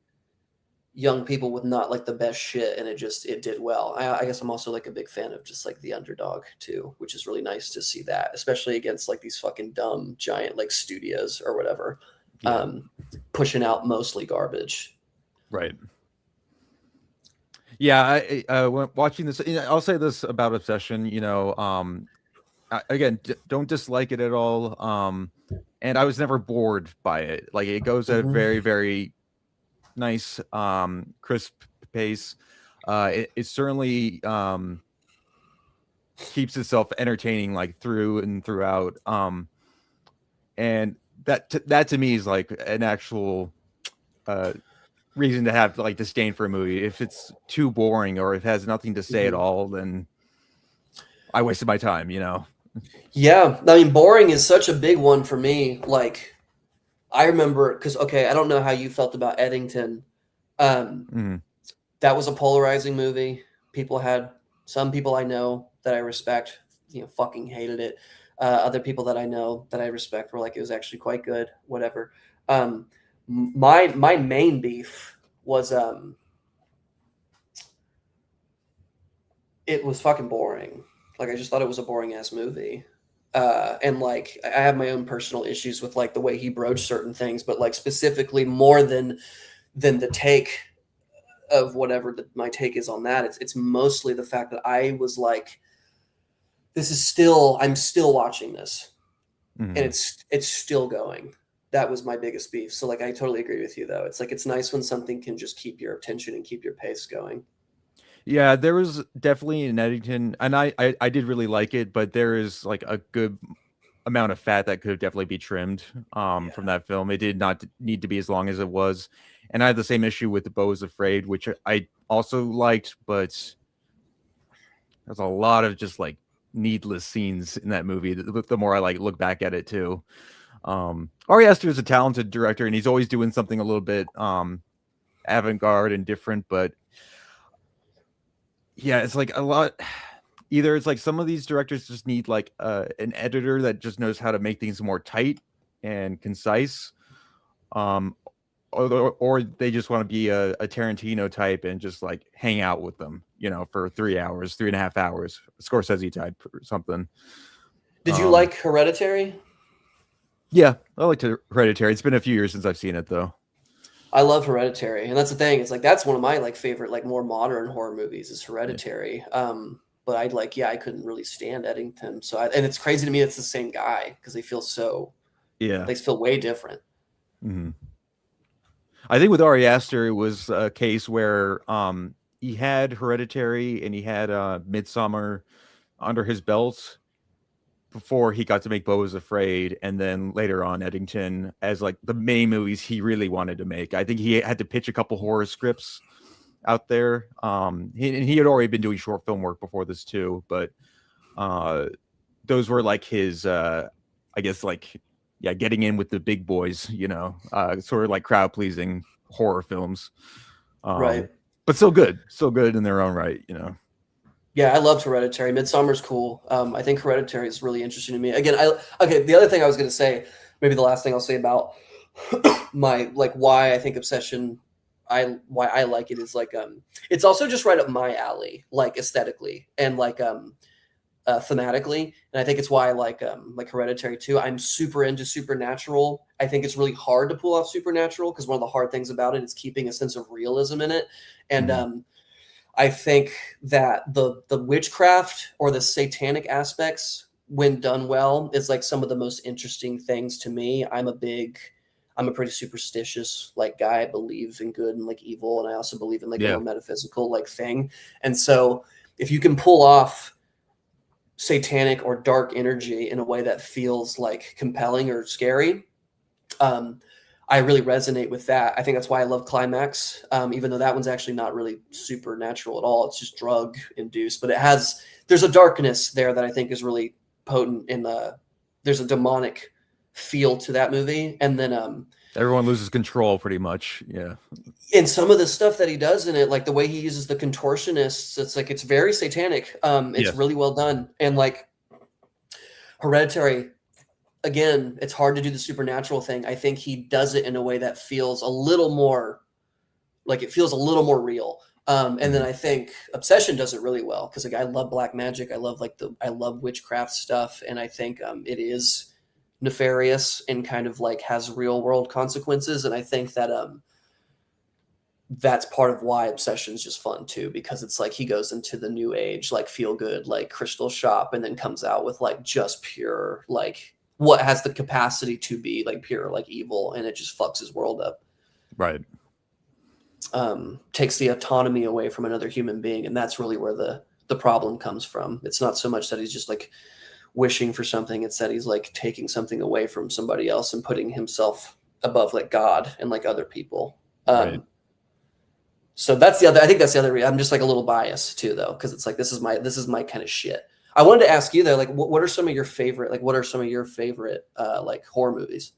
young people with not like the best shit, and it did well. I guess I'm also like a big fan of just like the underdog too, which is really nice to see that, especially against like these fucking dumb giant like studios or whatever, Yeah. um, pushing out mostly garbage. Right. Yeah. When watching this, I'll say this about Obsession. Again, don't dislike it at all. And I was never bored by it. Like it goes at a Mm-hmm. very, very nice, crisp pace. It certainly keeps itself entertaining, like through and throughout. And that to me is like an actual uh reason to have like disdain for a movie. If it's too boring or it has nothing to say at Mm-hmm. all, then I wasted my time. Yeah, I mean, boring is such a big one for me. Like, I remember because okay, I don't know how you felt about Eddington. Um, Mhm. that was a polarizing movie. People had some people I know that I respect, fucking hated it. Other people that I know that I respect were like, it was actually quite good, whatever. Um, my main beef was it was fucking boring. Like I just thought it was a boring ass movie. And like I have my own personal issues with like the way he broached certain things, but like specifically more than the take of whatever my take is on that. It's mostly the fact that I was like, I'm still watching this, and Mhm. it's still going. That was my biggest beef. So like, I totally agree with you though. It's like it's nice when something can just keep your attention and keep your pace going. Yeah, there was definitely an Eddington, and I did really like it, but there is like a good amount of fat that could definitely be trimmed from Yeah. that film. It did not need to be as long as it was. And I had the same issue with The Beau is Afraid, which I also liked, but there's a lot of just like needless scenes in that movie. The more I like look back at it too. Ari Aster is a talented director, and he's always doing something a little bit avant-garde and different, but yeah, it's like a lot. Either it's like some of these directors just need like an editor that just knows how to make things more tight and concise, um, or they just want to be a Tarantino type and just like hang out with them, for 3 hours, 3.5 hours, Scorsese type or something. Did you like Hereditary? Yeah, I liked Hereditary. It's been a few years since I've seen it though. I love Hereditary, and that's the thing. It's like that's one of my like favorite like more modern horror movies is Hereditary. But I couldn't really stand Eddington. And it's crazy to me it's the same guy because they feel they feel way different. Mm-hmm. I think with Ari Aster, it was a case where he had Hereditary and he had Midsummer under his belt before he got to make Beau Was Afraid, and then later on Eddington as like the main movies he really wanted to make. I think he had to pitch a couple horror scripts out there. He had already been doing short film work before this too, but those were like his I guess like getting in with the big boys, sort of like crowd pleasing horror films. Right. But still good in their own right, Yeah, I loved Hereditary. Midsummer's cool. I think Hereditary is really interesting to me. Again, the other thing I was going to say, maybe the last thing I'll say about my like why I think Obsession, why I like it is like it's also just right up my alley, like aesthetically and like thematically, and I think it's why I like Hereditary too. I'm super into supernatural. I think it's really hard to pull off supernatural because one of the hard things about it is keeping a sense of realism in it, and I think that the witchcraft or the satanic aspects, when done well, is like some of the most interesting things to me. I'm a pretty superstitious like guy. I believe in good and like evil, and I also believe in like a more metaphysical like thing. And so if you can pull off satanic or dark energy in a way that feels like compelling or scary, I really resonate with that. I think that's why I love Climax, even though that one's actually not really supernatural at all. It's just drug induced, but there's a darkness there that I think is really potent there's a demonic feel to that movie. And then everyone loses control pretty much. Yeah. And some of the stuff that he does in it, like the way he uses the contortionists, it's very satanic. It's really well done. And like Hereditary, again, it's hard to do the supernatural thing. I think he does it in a way that feels a little more real. And then I think Obsession does it really well because like I love black magic. I love witchcraft stuff, and I think it is nefarious and kind of like has real world consequences. And I think that that's part of why Obsession is just fun too, because it's like he goes into the new age, like feel good, like crystal shop, and then comes out with like just pure, like what has the capacity to be like pure, like evil. And it just fucks his world up. Right. Takes the autonomy away from another human being. And that's really where the problem comes from. It's not so much that he's just like wishing for something. It's that he's like taking something away from somebody else and putting himself above like God and like other people. Right. So I think that's the other reason. I'm just like a little biased too, though, because it's like this is my kind of shit. I wanted to ask you though, like, what are some of your favorite like horror movies?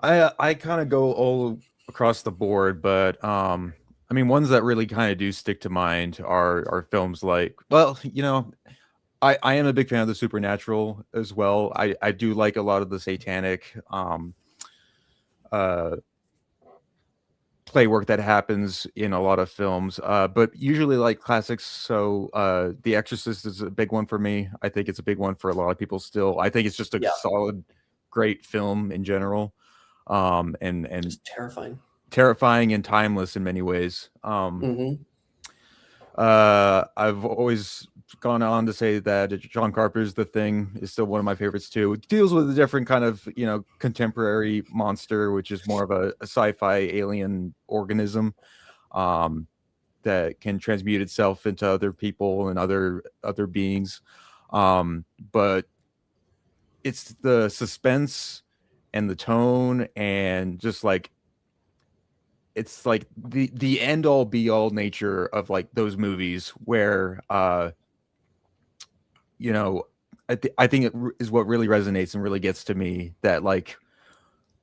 I kind of go all across the board, but I mean, ones that really kind of do stick to mind are films like, well, I am a big fan of the supernatural as well. I do like a lot of the satanic play work that happens in a lot of films, but usually like classics. So The Exorcist is a big one for me. I think it's a big one for a lot of people still. I think it's just a solid, great film in general, and just terrifying and timeless in many ways. I've always gone on to say that John Carpenter's The Thing is still one of my favorites too. It deals with a different kind of, contemporary monster, which is more of a sci-fi alien organism that can transmute itself into other people and other beings. But it's the suspense and the tone and just like, it's like the end all be all nature of like those movies where I think it is what really resonates and really gets to me, that like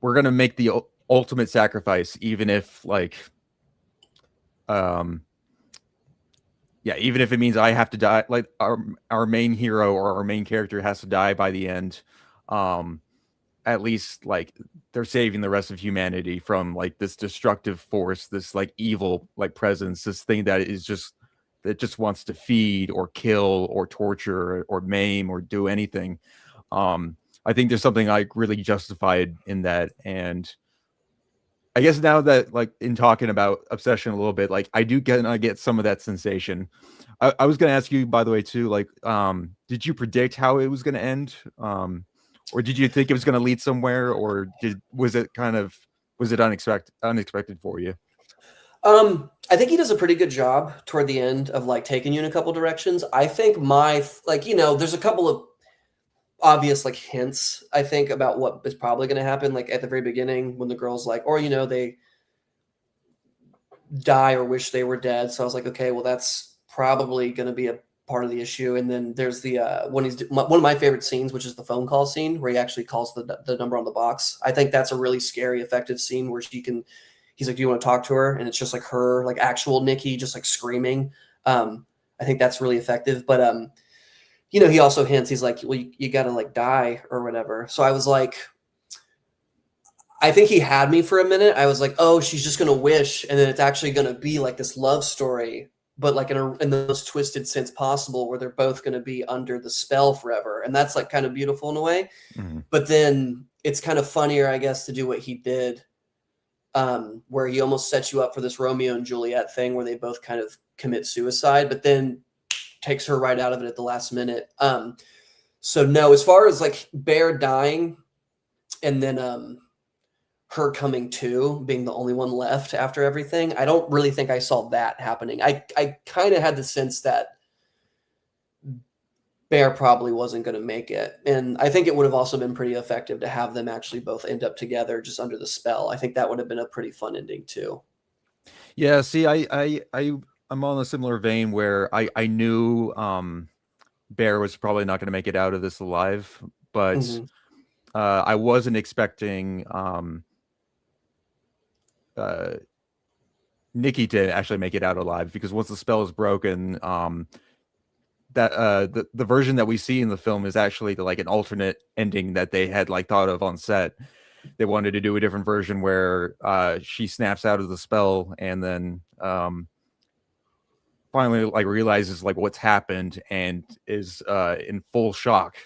we're gonna make the ultimate sacrifice even if like yeah, even if it means I have to die, like our main hero or our main character has to die by the end, um, at least like they're saving the rest of humanity from like this destructive force, this like evil like presence, this thing that just wants to feed or kill or torture or maim or do anything. I think there's something like really justified in that. And I guess now that like in talking about obsession a little bit, like I get some of that sensation. I was gonna ask you, by the way, too, like, did you predict how it was gonna end? Or did you think it was gonna lead somewhere, or was it unexpected for you? I think he does a pretty good job toward the end of like taking you in a couple directions. I think there's a couple of obvious like hints I think about what is probably going to happen. Like at the very beginning when the girl's like, or they die or wish they were dead. So I was like, okay, well that's probably going to be a part of the issue. And then there's the one of my favorite scenes, which is the phone call scene where he actually calls the number on the box. I think that's a really scary, effective scene where he's like, do you want to talk to her? And it's just like her, like actual Nikki, just like screaming. I think that's really effective. But he also hints, he's like, well, you got to like die or whatever. So I was like, I think he had me for a minute. I was like, oh, she's just going to wish. And then it's actually going to be like this love story, but like in the most twisted sense possible, where they're both going to be under the spell forever. And that's like kind of beautiful in a way. Mm-hmm. But then it's kind of funnier, I guess, to do what he did, where he almost sets you up for this Romeo and Juliet thing where they both kind of commit suicide, but then takes her right out of it at the last minute. So no, as far as like Bear dying and then her coming to being the only one left after everything, I don't really think I saw that happening. I kind of had the sense that Bear probably wasn't going to make it. And I think it would have also been pretty effective to have them actually both end up together just under the spell. I think that would have been a pretty fun ending too. Yeah, see, I'm on a similar vein where I knew Bear was probably not going to make it out of this alive, but mm-hmm. I wasn't expecting Nikki to actually make it out alive, because once the spell is broken, that the version that we see in the film is actually like an alternate ending that they had like thought of on set. They wanted to do a different version where she snaps out of the spell and then finally like realizes like what's happened and is in full shock.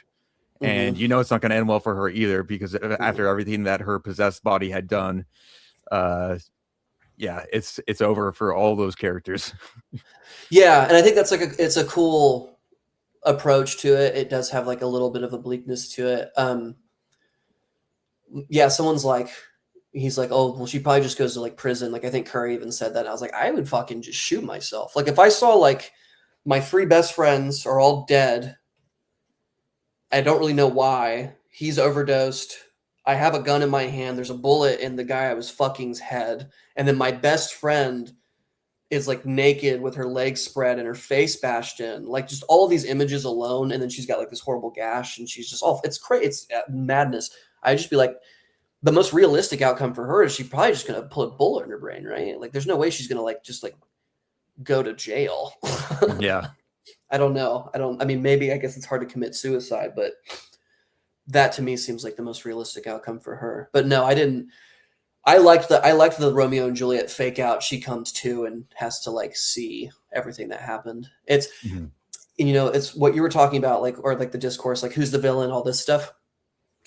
Mm-hmm. And it's not going to end well for her either, because after everything that her possessed body had done, yeah, it's over for all those characters. Yeah, and I think that's like it's a cool approach to it. It does have like a little bit of a bleakness to it. Yeah, someone's like, he's like, oh, well, she probably just goes to like prison. Like I think Curry even said that. I was like, I would fucking just shoot myself. Like if I saw like my 3 best friends are all dead, I don't really know why. He's overdosed. I have a gun in my hand. There's a bullet in the guy I was fucking's head. And then my best friend is like naked with her legs spread and her face bashed in. Like just all these images alone. And then she's got like this horrible gash and she's just off. It's crazy. It's madness. I'd just be like, the most realistic outcome for her is she probably just going to put a bullet in her brain, right? Like there's no way she's going to like just like go to jail. Yeah. I don't know. I mean, maybe I guess it's hard to commit suicide, but that to me seems like the most realistic outcome for her. But no, I didn't. I liked the Romeo and Juliet fake out. She comes to and has to like see everything that happened. It's, mm-hmm. It's what you were talking about, like, or like the discourse, like who's the villain, all this stuff.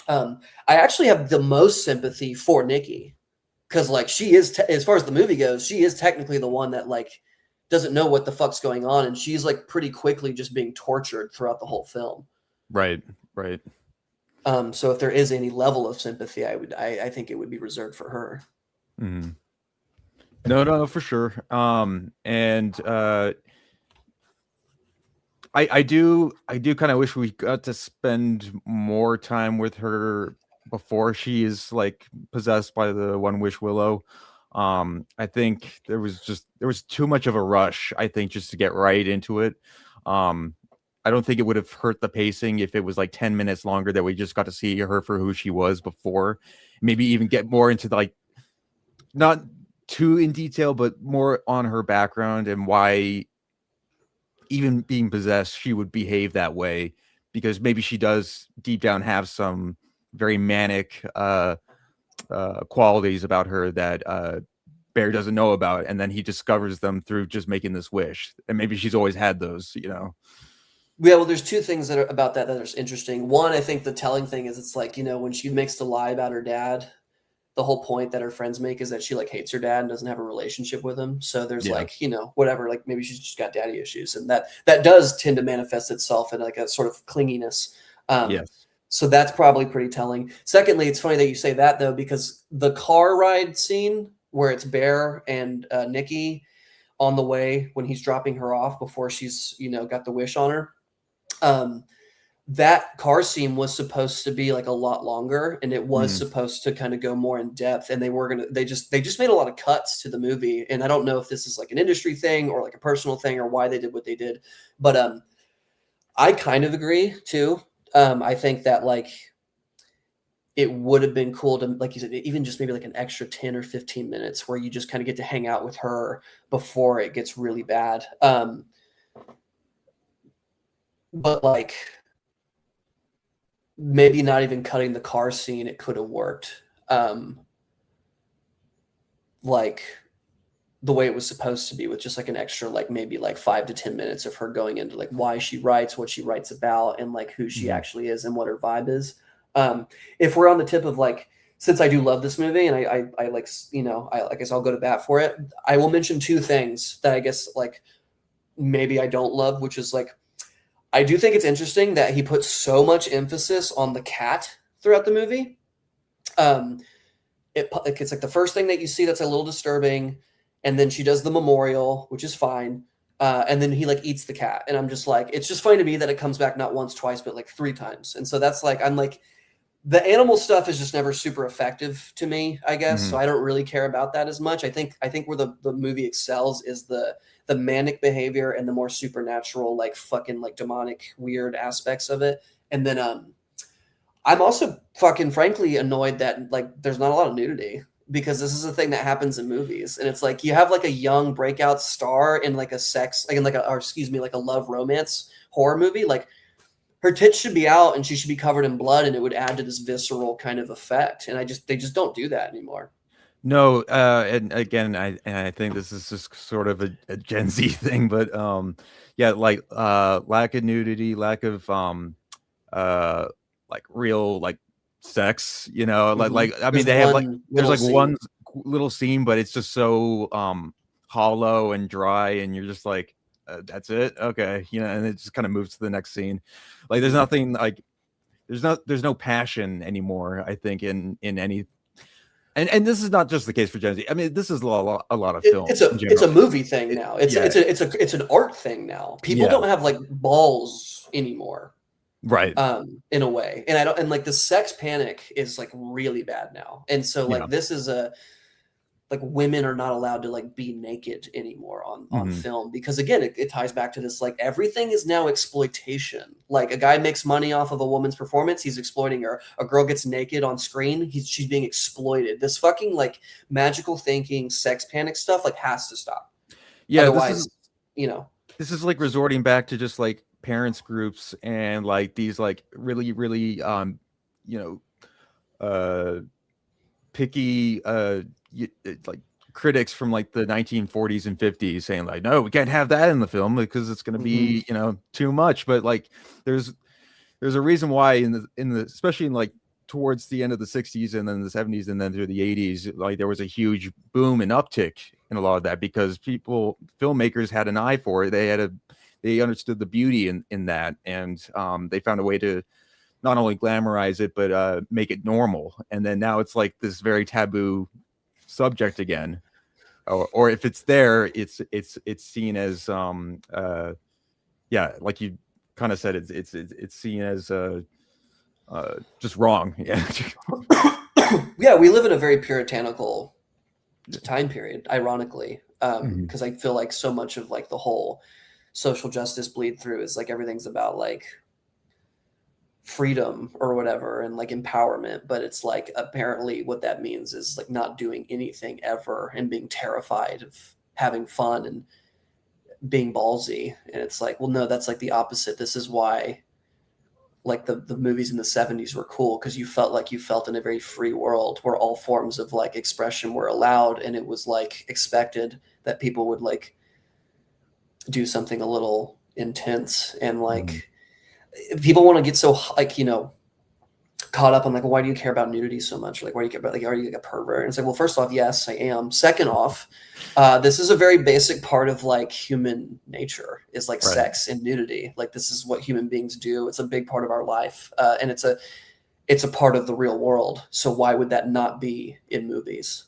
I actually have the most sympathy for Nikki, because like she is, as far as the movie goes, she is technically the one that like doesn't know what the fuck's going on, and she's like pretty quickly just being tortured throughout the whole film. Right. So if there is any level of sympathy, I think it would be reserved for her. Mm-hmm. No, for sure. And I do kind of wish we got to spend more time with her before she is like possessed by the One Wish Willow. I think there was too much of a rush, I think, just to get right into it. I don't think it would have hurt the pacing if it was like 10 minutes longer that we just got to see her for who she was before. Maybe even get more into like, not too in detail, but more on her background and why, even being possessed, she would behave that way, because maybe she does deep down have some very manic qualities about her that Bear doesn't know about, and then he discovers them through just making this wish, and maybe she's always had those, you know. Yeah, well, there's two things that are about that are interesting. One, I think the telling thing is it's like, you know, when she makes the lie about her dad, the whole point that her friends make is that she like hates her dad and doesn't have a relationship with him. So there's Yeah. like, you know, whatever, like maybe she's just got daddy issues, and that does tend to manifest itself in like a sort of clinginess. Yes. So that's probably pretty telling. Secondly, it's funny that you say that though, because the car ride scene where it's Bear and Nikki on the way when he's dropping her off before she's, you know, got the wish on her. That car scene was supposed to be like a lot longer, and it was supposed to kind of go more in depth, and they just made a lot of cuts to the movie. And I don't know if this is like an industry thing or like a personal thing or why they did what they did, but I kind of agree too. I think that like it would have been cool to, like you said, even just maybe like an extra 10 or 15 minutes where you just kind of get to hang out with her before it gets really bad. But like maybe not even cutting the car scene, it could have worked. Like the way it was supposed to be, with just like an extra, like maybe like 5 to 10 minutes of her going into like why she writes, what she writes about, and like who she actually is and what her vibe is. If we're on the tip of like, since I do love this movie and I like, you know, I guess I'll go to bat for it. I will mention two things that I guess like maybe I don't love, which is like, I do think it's interesting that he puts so much emphasis on the cat throughout the movie. It's like the first thing that you see that's a little disturbing, and then she does the memorial, which is fine, and then he like eats the cat, and I'm just like, it's just funny to me that it comes back not once, twice, but like 3 times, and so that's like, I'm like, the animal stuff is just never super effective to me, I guess. So I don't really care about that as much. I think where the movie excels is the manic behavior and the more supernatural, like fucking like demonic weird aspects of it. And then I'm also fucking frankly annoyed that like there's not a lot of nudity, because this is a thing that happens in movies, and it's like you have like a young breakout star in like a sex, like in like a, or excuse me, like a love romance horror movie, like her tits should be out and she should be covered in blood, and it would add to this visceral kind of effect. And they just don't do that anymore. No, and again, I think this is just sort of a Gen Z thing, but yeah, like lack of nudity, lack of like real like sex, you know, like I mean, There's they have like one there's little like one scene. little scene, but it's just so hollow and dry, and you're just like, that's it, okay, you know, and it just kind of moves to the next scene. Like there's nothing like there's no passion anymore, I think, in any. And this is not just the case for Gen Z. I mean, this is a lot of film in It's general. a movie thing now. Yeah, It's an art thing now. People yeah, don't have like balls anymore, right, in a way. And I don't, and like the sex panic is like really bad now. And so yeah, like this is a, like women are not allowed to like be naked anymore on film, because again it ties back to this, like everything is now exploitation. Like a guy makes money off of a woman's performance, he's exploiting her. A girl gets naked on screen, she's being exploited. This fucking like magical thinking sex panic stuff like has to stop. yeah. Otherwise, you know. This is like resorting back to just like parents groups and like these like really you picky like critics from like the 1940s and 50s saying like, no, we can't have that in the film because it's going to be, you know, too much. But like there's a reason why in the especially in like towards the end of the 60s and then the 70s and then through the 80s, like there was a huge boom and uptick in a lot of that, because filmmakers had an eye for it. They understood the beauty in that, and they found a way to not only glamorize it but make it normal. And then now it's like this very taboo subject again, or if it's there, it's seen as yeah, like you kind of said, it's seen as just wrong. Yeah. Yeah, we live in a very puritanical time period, ironically, because I feel like so much of like the whole social justice bleed through is like everything's about like freedom or whatever and like empowerment, but it's like apparently what that means is like not doing anything ever and being terrified of having fun and being ballsy. And it's like, well, no, that's like the opposite. This is why like the movies in the 70s were cool, because you felt like you felt in a very free world where all forms of like expression were allowed, and it was like expected that people would like do something a little intense. And like people want to get so like, you know, caught up on like, why do you care about nudity so much? Like, why do you care about, like, are you like a pervert? And it's like, well, first off, yes, I am. Second off, this is a very basic part of like human nature, is like Right. sex and nudity. Like this is what human beings do. It's a big part of our life, and it's a part of the real world. So why would that not be in movies?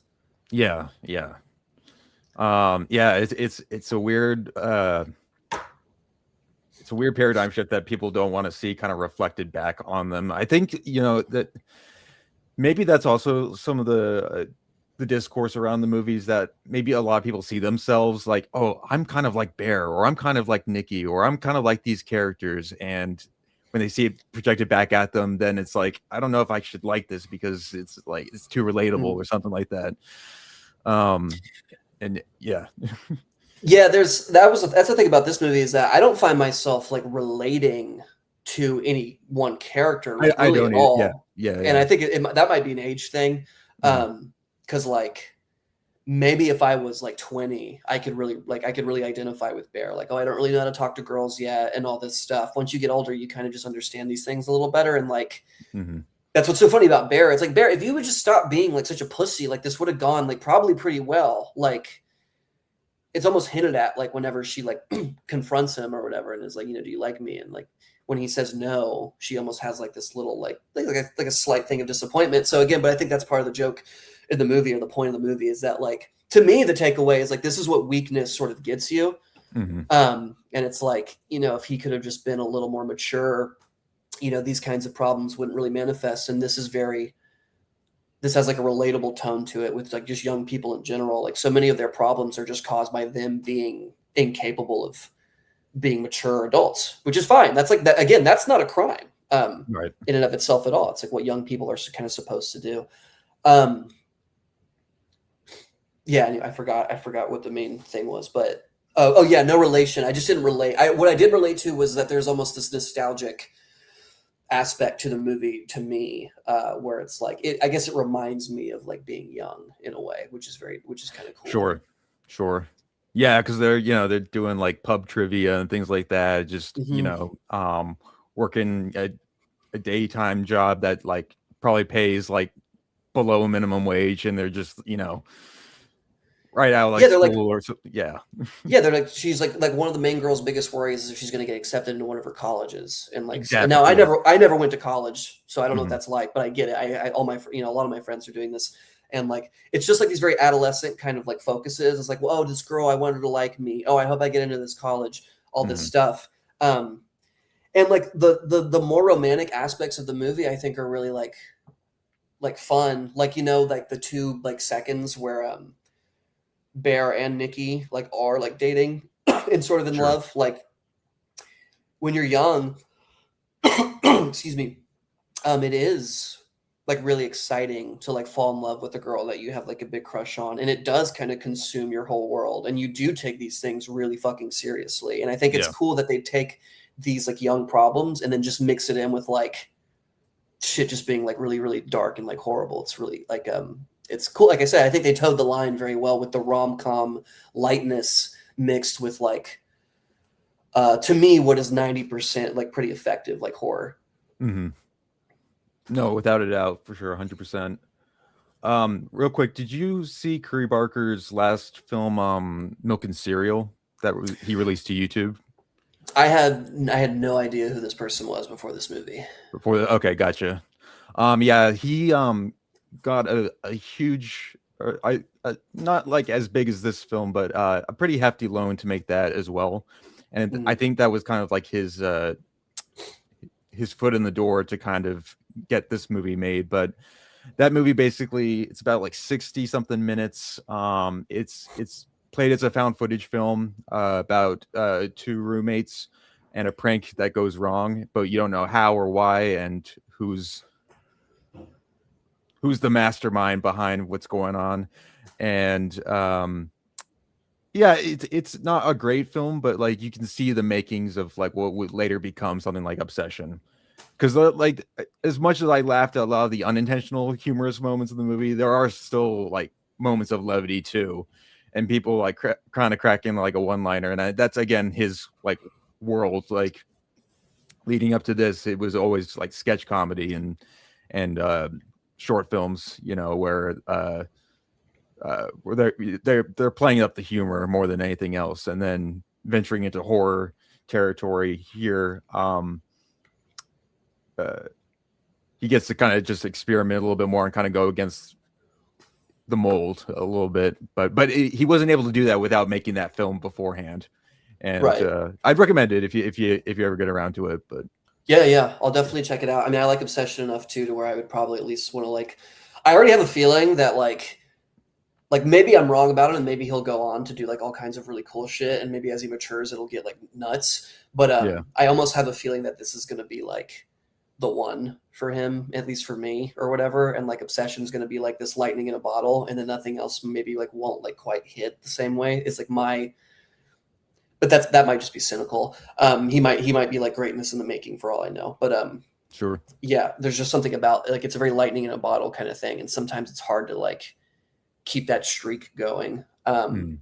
Yeah, yeah. Yeah, it's a weird it's a weird paradigm shift that people don't want to see kind of reflected back on them. I think, you know, that maybe that's also some of the discourse around the movies, that maybe a lot of people see themselves like, oh, I'm kind of like Bear, or I'm kind of like Nikki, or I'm kind of like these characters. And when they see it projected back at them, then it's like, I don't know if I should like this because it's like it's too relatable or something like that. And yeah. Yeah, that's the thing about this movie, is that I don't find myself like relating to any one character like, I really don't at either. all. Yeah. And I think that might be an age thing, because like maybe if I was like 20, I could really identify with Bear. Like, oh, I don't really know how to talk to girls yet, and all this stuff. Once you get older, you kind of just understand these things a little better, and like. That's what's so funny about Bear. It's like, Bear, if you would just stop being like such a pussy, like this would have gone like probably pretty well. Like it's almost hinted at like whenever she like confronts him or whatever, and is like, you know, do you like me? And like when he says no, she almost has like this little like a slight thing of disappointment. So again, but I think that's part of the joke in the movie, or the point of the movie, is that like, to me, the takeaway is like, this is what weakness sort of gets you. And it's like, you know, if he could have just been a little more mature, you know, these kinds of problems wouldn't really manifest. And this has like a relatable tone to it with like just young people in general. Like so many of their problems are just caused by them being incapable of being mature adults, which is fine. That's like that. Again, that's not a crime Right. in and of itself at all. It's like what young people are kind of supposed to do. Yeah, I forgot what the main thing was, but oh yeah, no relation. I just didn't relate. What I did relate to was that there's almost this nostalgic aspect to the movie to me, where it's like I guess it reminds me of like being young in a way, which is kind of cool. Sure. Yeah, because they're doing like pub trivia and things like that. Just working a daytime job that like probably pays like below minimum wage, and they're just right out of like school or so. Yeah. Yeah, they're like, she's like one of the main girl's biggest worries is if she's going to get accepted into one of her colleges. And like, Exactly, now yeah. I never went to college, so I don't know what that's like, but I get it. A lot of my friends are doing this, and like, it's just like these very adolescent kind of like focuses. It's like, well, oh, this girl, I wanted her to like me. Oh, I hope I get into this college, all this stuff. And like the more romantic aspects of the movie, I think are really like fun. Like, you know, like the 2 like seconds where, Bear and Nikki like are like dating and sort of in love. Like when you're young, excuse me, it is like really exciting to like fall in love with a girl that you have like a big crush on, and it does kind of consume your whole world, and you do take these things really fucking seriously. And I think it's cool that they take these like young problems and then just mix it in with like shit just being like really, really dark and like horrible. It's really like it's cool. Like I said, I think they towed the line very well with the rom-com lightness mixed with like, to me, what is 90% like pretty effective, like horror. No, without a doubt, for sure, 100%. Real quick, did you see Curry Barker's last film, Milk and Cereal, that he released to YouTube? I had no idea who this person was before this movie. Okay, gotcha. Yeah, he got a huge, not like as big as this film, but a pretty hefty loan to make that as well. And I think that was kind of like his foot in the door to kind of get this movie made. But that movie, basically, it's about like 60 something minutes. It's played as a found footage film about 2 roommates and a prank that goes wrong, but you don't know how or why and who's the mastermind behind what's going on. And yeah, it's not a great film, but like you can see the makings of like what would later become something like Obsession. Because like as much as I laughed at a lot of the unintentional humorous moments of the movie, there are still like moments of levity too, and people like kind of cracking like a one-liner, and that's again his like world. Like leading up to this, it was always like sketch comedy and short films, you know, where they're playing up the humor more than anything else, and then venturing into horror territory here. He gets to kind of just experiment a little bit more and kind of go against the mold a little bit, but he wasn't able to do that without making that film beforehand. And Right. I'd recommend it if you ever get around to it. But Yeah, I'll definitely check it out. I mean, I like Obsession enough too to where I would probably at least want to like. I already have a feeling that like maybe I'm wrong about it, and maybe he'll go on to do like all kinds of really cool shit, and maybe as he matures, it'll get like nuts. But yeah, I almost have a feeling that this is going to be like the one for him, at least for me or whatever. And like Obsession's going to be like this lightning in a bottle, and then nothing else maybe like won't like quite hit the same way. It's like my but that might just be cynical. He might be like greatness in the making for all I know. But sure. yeah, there's just something about like it's a very lightning in a bottle kind of thing, and sometimes it's hard to like keep that streak going. Mm.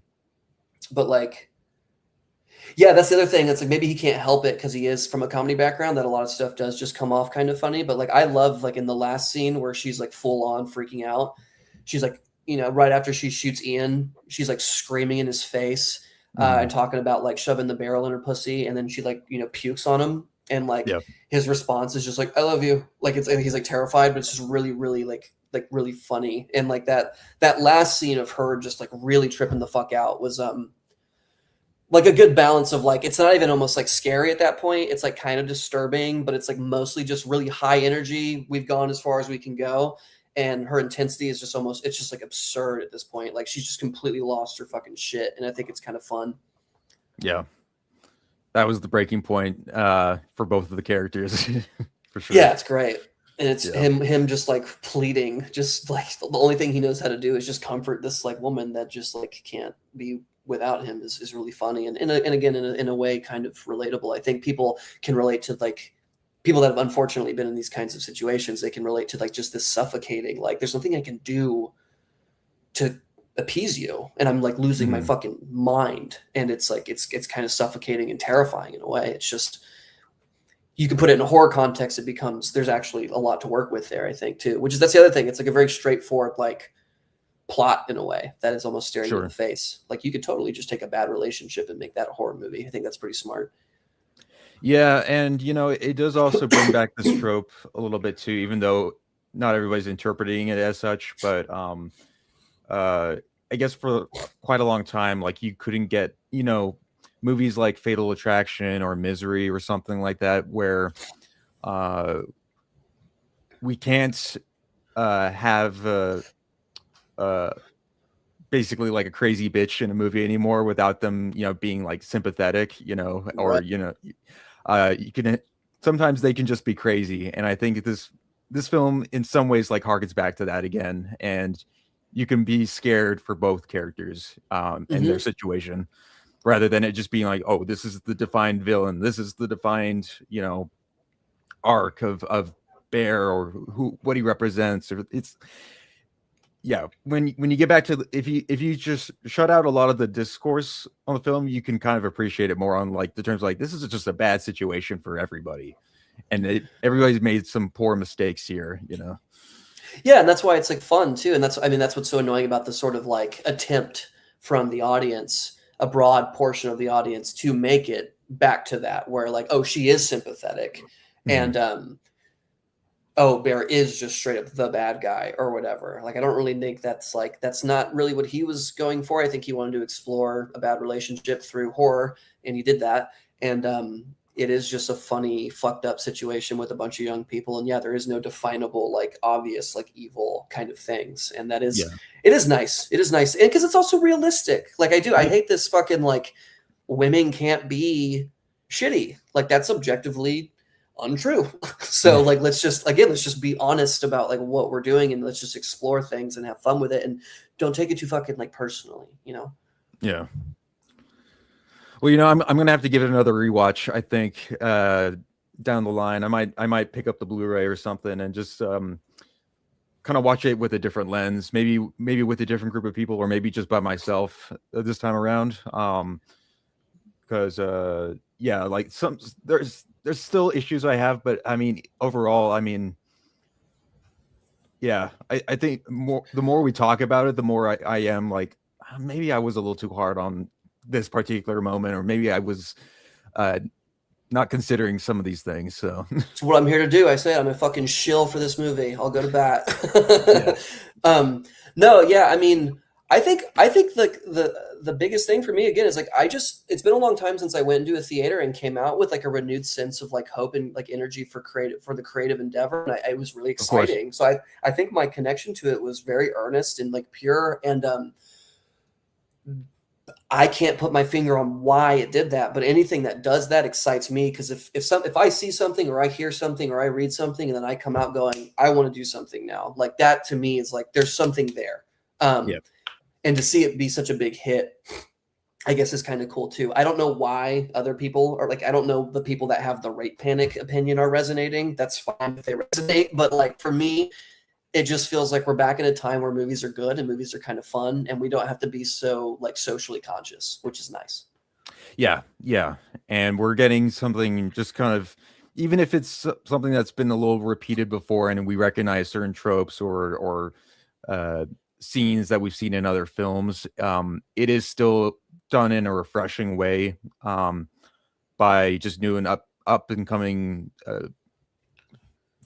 But like yeah, that's the other thing. It's like maybe he can't help it because he is from a comedy background that a lot of stuff does just come off kind of funny. But like I love like in the last scene where she's like full on freaking out. She's like, you know, right after she shoots Ian, she's like screaming in his face and talking about like shoving the barrel in her pussy, and then she like, you know, pukes on him, and like Yeah. his response is just like I love you. Like it's and he's like terrified, but it's just really, really like really funny. And like that last scene of her just like really tripping the fuck out was like a good balance of like it's not even almost like scary at that point. It's like kind of disturbing, but it's like mostly just really high energy. We've gone as far as we can go. And her intensity is just almost it's just like absurd at this point. Like she's just completely lost her fucking shit. And I think it's kind of fun. Yeah, that was the breaking point for both of the characters, for sure. Yeah, it's great. And it's Yeah. him just like pleading, just like the only thing he knows how to do is just comfort this like woman that just like can't be without him is really funny and again in a way kind of relatable. I think people can relate to like people that have unfortunately been in these kinds of situations. They can relate to like just this suffocating like there's nothing I can do to appease you, and I'm like losing my Mhm. fucking mind, and it's like it's kind of suffocating and terrifying in a way. It's just you can put it in a horror context, it becomes there's actually a lot to work with there, I think too. Which is that's the other thing. It's like a very straightforward like plot in a way that is almost staring you in the Sure. face. Like you could totally just take a bad relationship and make that a horror movie. I think that's pretty smart. Yeah, and you know, it does also bring back this trope a little bit too, even though not everybody's interpreting it as such. But uh, I guess for quite a long time, like you couldn't get, you know, movies like Fatal Attraction or Misery or something like that, where uh, we can't have uh, basically like a crazy bitch in a movie anymore without them, you know, being like sympathetic, you know, or Right. you know, you can sometimes they can just be crazy, and I think this film in some ways like harkens back to that again, and you can be scared for both characters and their Hmm. situation rather than it just being like, oh, this is the defined villain, this is the defined, you know, arc of Bear or who what he represents, or it's yeah, when you get back to if you just shut out a lot of the discourse on the film, you can kind of appreciate it more on like the terms like this is just a bad situation for everybody, and everybody's made some poor mistakes here, you know. Yeah, and that's why it's like fun too. And that's I mean that's what's so annoying about the sort of like attempt from the audience, a broad portion of the audience, to make it back to that where like, oh, she is sympathetic. Mhm. And oh, Bear is just straight up the bad guy or whatever. Like, I don't really think that's like, that's not really what he was going for. I think he wanted to explore a bad relationship through horror, and he did that. And it is just a funny, fucked up situation with a bunch of young people. And yeah, there is no definable, like, obvious, like, evil kind of things. And that is, Yeah. it is nice. It is nice. And because it's also realistic. Like, I Yeah. hate this fucking, like, women can't be shitty. Like that's objectively untrue. So like let's just be honest about like what we're doing, and let's just explore things and have fun with it, and don't take it too fucking like personally, you know? Yeah. Well, I'm gonna have to give it another rewatch. I think down the line, I might pick up the Blu-ray or something and just kind of watch it with a different lens, maybe with a different group of people, or maybe just by myself this time around. Because yeah, like there's still issues I have, but I mean overall, I mean, yeah, I think the more we talk about it, the more I am like, maybe I was a little too hard on this particular moment, or maybe I was not considering some of these things. So It's what I'm here to do. I say I'm a fucking shill for this movie. I'll go to bat. No, yeah, I mean, I think like the biggest thing for me again is like it's been a long time since I went into a theater and came out with like a renewed sense of like hope and like energy for the creative endeavor, and it was really exciting. So I think my connection to it was very earnest and like pure, and I can't put my finger on why it did that, but anything that does that excites me, because if I see something or I hear something or I read something and then I come out going, I want to do something now, like that to me is like there's something there. And to see it be such a big hit, I guess is kind of cool too. I don't know why other people are like, I don't know the people that have the rate panic opinion are resonating. That's fine if they resonate, but like for me, it just feels like we're back in a time where movies are good and movies are kind of fun, and we don't have to be so like socially conscious, which is nice. Yeah. And we're getting something just kind of, even if it's something that's been a little repeated before and we recognize certain tropes or scenes that we've seen in other films, it is still done in a refreshing way, by just new and up and coming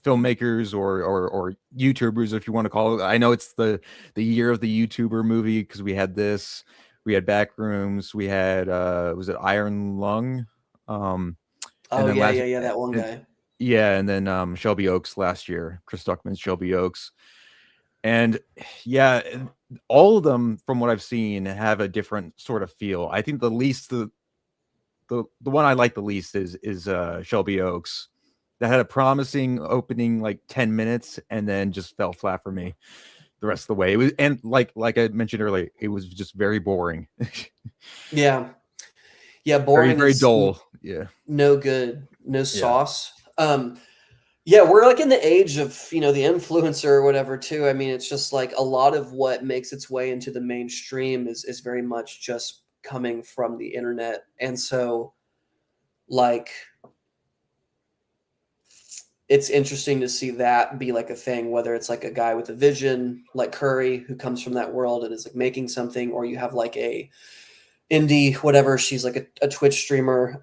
filmmakers or YouTubers, if you want to call it. I know it's the year of the YouTuber movie, because we had Backrooms, we had was it Iron Lung? Oh yeah, that one guy. Yeah, and then Shelby Oaks last year, Chris Stuckman's Shelby Oaks. And yeah, all of them, from what I've seen, have a different sort of feel. I think the one I like the least is Shelby Oaks. That had a promising opening, like 10 minutes, and then just fell flat for me the rest of the way. It was, and like I mentioned earlier, it was just very boring. Yeah, boring. Very, very dull. Yeah, no good, no sauce. Yeah, we're like in the age of, the influencer or whatever too. I mean, it's just like a lot of what makes its way into the mainstream is very much just coming from the internet. And so like it's interesting to see that be like a thing, whether it's like a guy with a vision like Curry who comes from that world and is like making something, or you have like a indie, whatever, she's like a Twitch streamer.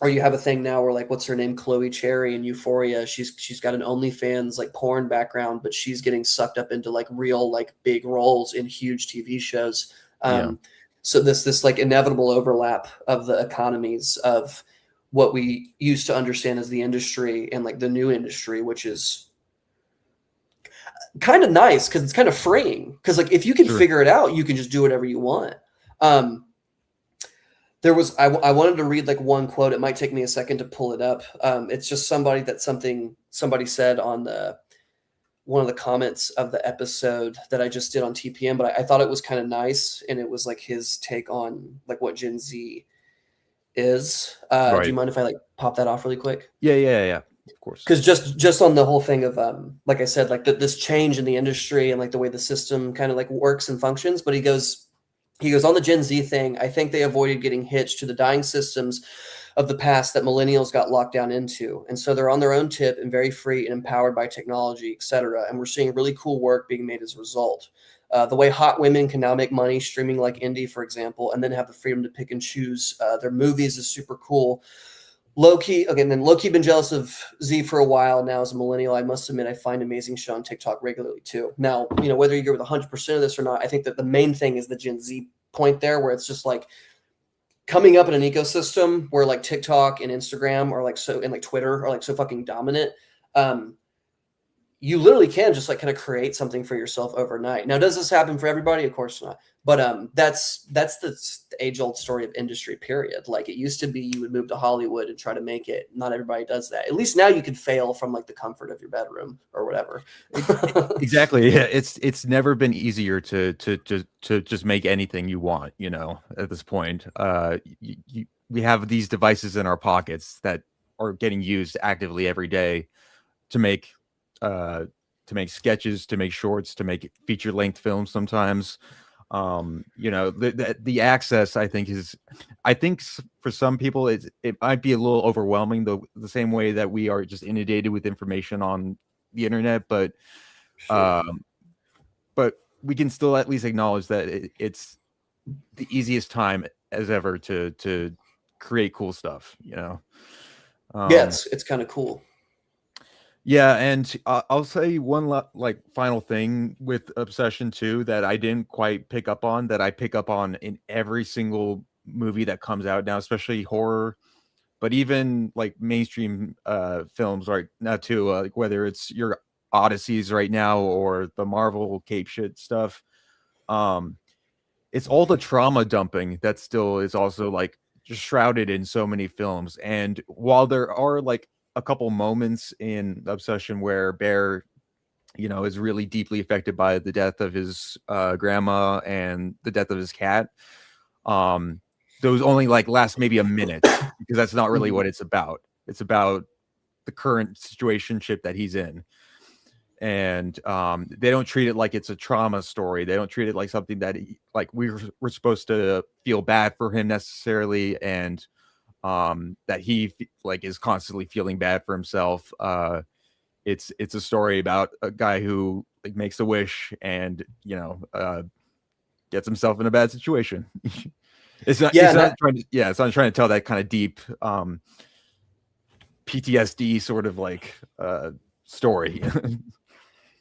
Or you have a thing now where like, what's her name? Chloe Cherry in Euphoria. She's got an OnlyFans like porn background, but she's getting sucked up into like real, like big roles in huge TV shows. So this like inevitable overlap of the economies of what we used to understand as the industry and like the new industry, which is kind of nice because it's kind of freeing. Because like if you can figure it out, you can just do whatever you want. There was I wanted to read like one quote. It might take me a second to pull it up. It's just somebody said on one of the comments of the episode that I just did on TPM, but I thought it was kind of nice, and it was like his take on like what Gen Z is. Do you mind if I like pop that off really quick? Yeah. Of course. Because just on the whole thing of like I said, like this change in the industry and like the way the system kind of like works and functions. But he goes on the Gen Z thing. I think they avoided getting hitched to the dying systems of the past that millennials got locked down into. And so they're on their own tip and very free and empowered by technology, et cetera. And we're seeing really cool work being made as a result. The way hot women can now make money streaming like indie, for example, and then have the freedom to pick and choose their movies is super cool. Low-key been jealous of Z for a while now as a millennial. I must admit I find amazing show on TikTok regularly too. Now, whether you agree with 100% of this or not, I think that the main thing is the Gen Z point there, where it's just like coming up in an ecosystem where like TikTok and Instagram are like so, and like Twitter are like so fucking dominant. you literally can just like kind of create something for yourself overnight. Now, does this happen for everybody? Of course not. But that's the age-old story of industry, period. Like, it used to be you would move to Hollywood and try to make it. Not everybody does that. At least now you can fail from like the comfort of your bedroom or whatever. Exactly. Yeah, it's never been easier to just make anything you want, you know, at this point. We have these devices in our pockets that are getting used actively every day to make sketches, to make shorts, to make feature length films sometimes. You know, the access, I think, for some people it might be a little overwhelming, the same way that we are just inundated with information on the internet, but Sure. but we can still at least acknowledge that it's the easiest time as ever to create cool stuff, you know. Yeah, um it's kind of cool. Yeah, and I'll say one like final thing with Obsession 2 that I didn't quite pick up on, that I pick up on in every single movie that comes out now, especially horror, but even like mainstream films right now too, like whether it's your Odysseys right now or the Marvel cape shit stuff. Um, it's all the trauma dumping that still is also like just shrouded in so many films. And while there are like a couple moments in Obsession where Bear, you know, is really deeply affected by the death of his grandma and the death of his cat, um, those only like last maybe a minute, because that's not really what it's about. It's about the current situationship that he's in. And they don't treat it like it's a trauma story. They don't treat it like something that like we're supposed to feel bad for him necessarily, and that he like is constantly feeling bad for himself. It's a story about a guy who like makes a wish and, you know, gets himself in a bad situation. It's not it's not trying to tell that kind of deep PTSD sort of like story.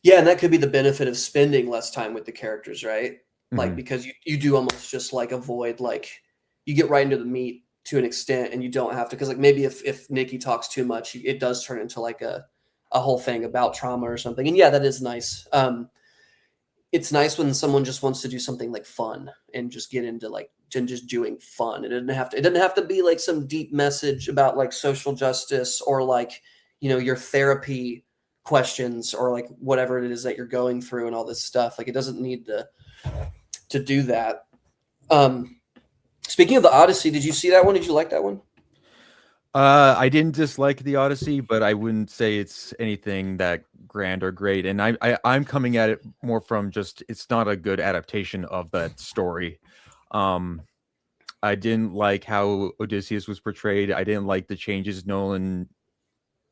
Yeah, and that could be the benefit of spending less time with the characters, right? Like, Mhm. because you do almost just like avoid, like, you get right into the meat to an extent, and you don't have to, because like maybe if Nikki talks too much, it does turn into like a whole thing about trauma or something. And yeah, that is nice. It's nice when someone just wants to do something like fun and just get into like just doing fun. It doesn't have to be like some deep message about like social justice or like, you know, your therapy questions or like whatever it is that you're going through and all this stuff. Like, it doesn't need to do that. Speaking of the Odyssey, did you see that one? Did you like that one? I didn't dislike the Odyssey, but I wouldn't say it's anything that grand or great. And I'm coming at it more from just it's not a good adaptation of that story. Um, I didn't like how Odysseus was portrayed. I didn't like the changes Nolan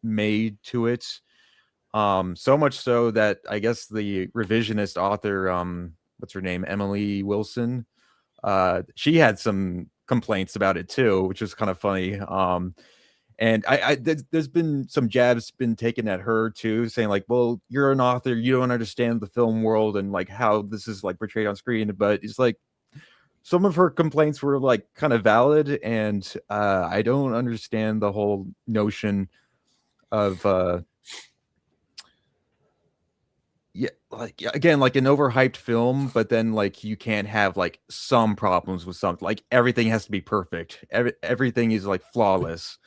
made to it. So much so that I guess the revisionist author, what's her name, Emily Wilson, she had some complaints about it too, which was kind of funny. And there's been some jabs been taken at her too, saying like, "Well, you're an author, you don't understand the film world and like how this is like portrayed on screen." But it's like some of her complaints were like kind of valid, and I don't understand the whole notion of yeah, like again, like an overhyped film, but then like you can't have like some problems with something. Like everything has to be perfect. Everything is like flawless.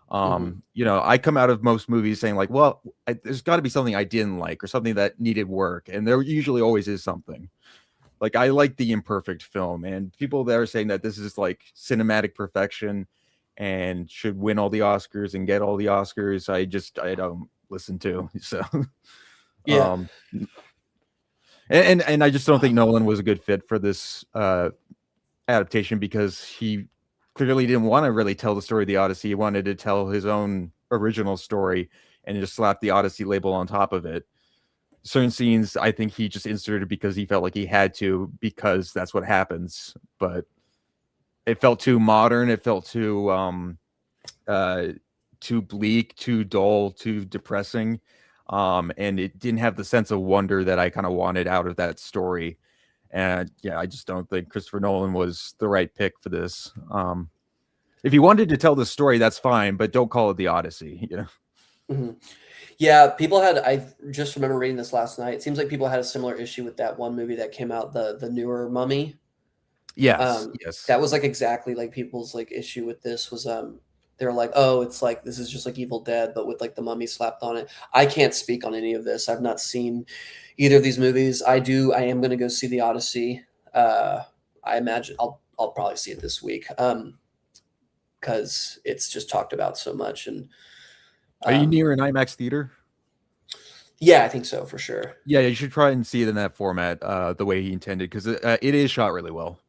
Mm-hmm. You know, I come out of most movies saying like, well, there's got to be something I didn't like or something that needed work, and there usually always is something. Like I like the imperfect film, and people that are saying that this is like cinematic perfection and should win all the Oscars and get all the Oscars, I don't listen to. So, Yeah. um, and I just don't think Nolan was a good fit for this adaptation, because he clearly didn't want to really tell the story of the Odyssey. He wanted to tell his own original story and just slap the Odyssey label on top of it. Certain scenes, I think he just inserted because he felt like he had to, because that's what happens. But it felt too modern. It felt uh, too bleak, too dull, too depressing. And it didn't have the sense of wonder that I kind of wanted out of that story. And yeah, I just don't think Christopher Nolan was the right pick for this. If you wanted to tell the story, that's fine, but don't call it the Odyssey. You know? Mhm. Yeah, people had. I just remember reading this last night. It seems like people had a similar issue with that one movie that came out, the newer Mummy. Yes, Um, yes. that was like exactly like people's like issue with this was they were like, oh, it's like this is just like Evil Dead, but with like the mummy slapped on it. I can't speak on any of this. I've not seen either of these movies. I am gonna go see the Odyssey. I imagine I'll probably see it this week. Because it's just talked about so much and Are you um near an IMAX theater? yeah, I think so for sure. Yeah, you should try and see it in that format, the way he intended, because it is shot really well.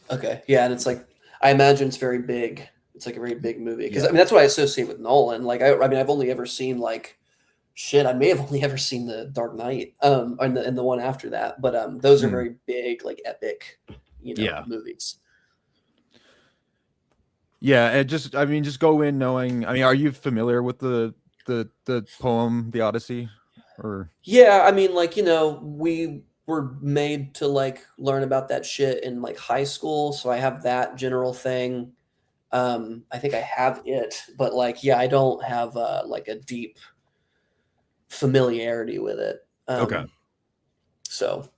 Okay. Yeah, and it's like I imagine it's very big. It's like a very big movie because I Yeah. mean that's what I associate with Nolan. Like I mean I've only ever seen like shit. I may have only ever seen the Dark Knight, and the one after that. But those are Mm, very big, like epic, yeah. movies. Yeah, and I mean, just go in knowing. I mean, are you familiar with the poem, The Odyssey, or Yeah, I mean, like we were made to like learn about that shit in like high school, so I have that general thing. I think I have it, but like, yeah, I don't have like a deep familiarity with it. okay? So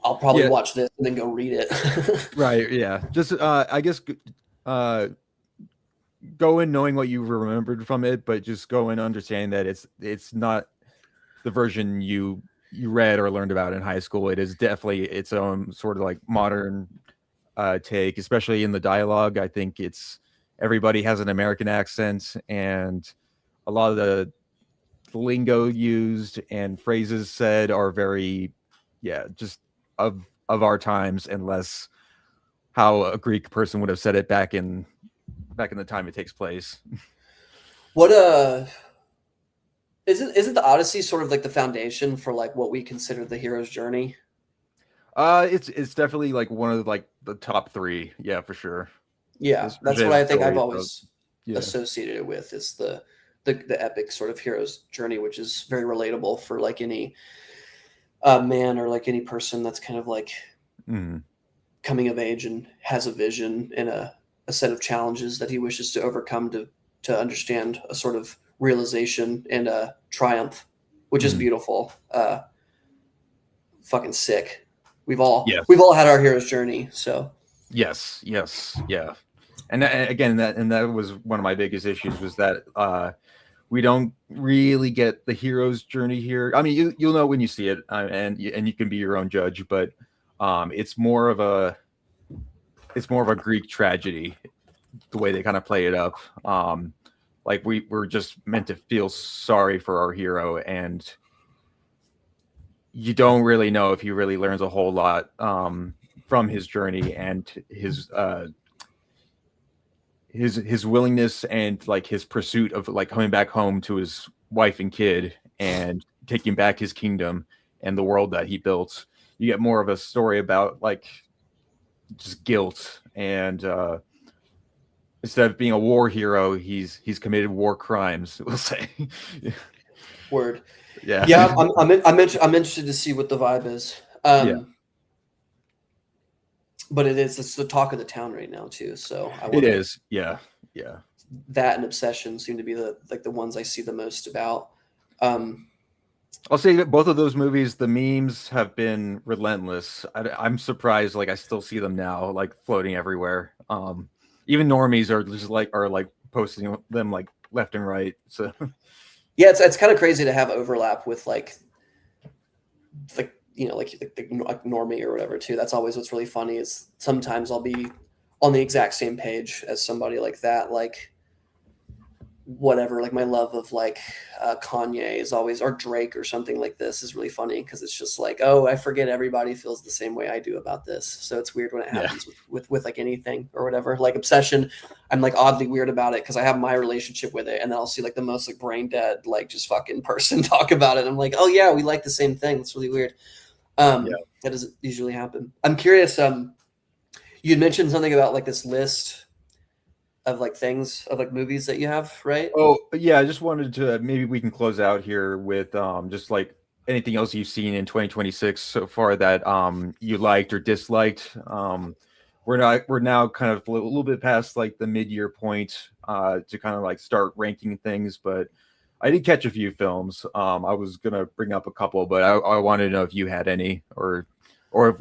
I'll probably Yeah, watch this and then go read it. right. Yeah, just I guess uh, go in knowing what you remembered from it, but just go in understanding that it's not the version you read or learned about in high school. It is definitely its own sort of like modern take, especially in the dialogue. I think it's everybody has an American accent, and a lot of the lingo used and phrases said are very, yeah, just of our times, and less how a Greek person would have said it back in the time it takes place. What isn't the Odyssey sort of like the foundation for like what we consider the hero's journey? It's definitely like one of like the top three, yeah, for sure. Yeah, that's Especially what as a I think I've story, so always yeah. associated it with is the epic sort of hero's journey, which is very relatable for like any man or like any person that's kind of like Mhm. coming of age and has a vision and a set of challenges that he wishes to overcome to understand a sort of realization and a triumph, which is Mhm. beautiful. Fucking sick. We've all Yes. had our hero's journey. So Yes. Yeah. And again, that was one of my biggest issues, was that we don't really get the hero's journey here. I mean, you'll know when you see it, and you can be your own judge, but it's more of a Greek tragedy, the way they kind of play it up. Like we're just meant to feel sorry for our hero, and you don't really know if he really learns a whole lot from his journey, and his willingness, and like his pursuit of like coming back home to his wife and kid, and taking back his kingdom and the world that he built. You get more of a story about like just guilt, and instead of being a war hero, he's committed war crimes, we'll say. word. Yeah. Yeah, I'm interested to see what the vibe is. Yeah, But it's the talk of the town right now too. So I it want to is. Yeah. that and Obsession seem to be the ones I see the most about. Um, I'll say that both of those movies, the memes have been relentless. I'm surprised, like I still see them now, like floating everywhere. Even normies are like posting them like left and right. So yeah, it's kind of crazy to have overlap with like like normie or whatever too. That's always what's really funny is sometimes I'll be on the exact same page as somebody like that, like whatever, like my love of like Kanye is always, or Drake or something like this is really funny because it's just like, oh, I forget everybody feels the same way I do about this. So it's weird when it yeah, happens with like anything or whatever. Like Obsession, I'm like oddly weird about it because I have my relationship with it, and then I'll see like the most like brain dead like just fucking person talk about it. I'm like, oh yeah, we like the same thing. It's really weird. yeah. That doesn't usually happen. I'm curious. You'd mentioned something about like this list of like things of like movies that you have, right? Oh yeah, I just wanted to maybe we can close out here with just like anything else you've seen in 2026 so far that you liked or disliked. We're now kind of a little bit past like the mid-year point. to kind of like start ranking things, but I did catch a few films. I was gonna bring up a couple, but I wanted to know if you had any, or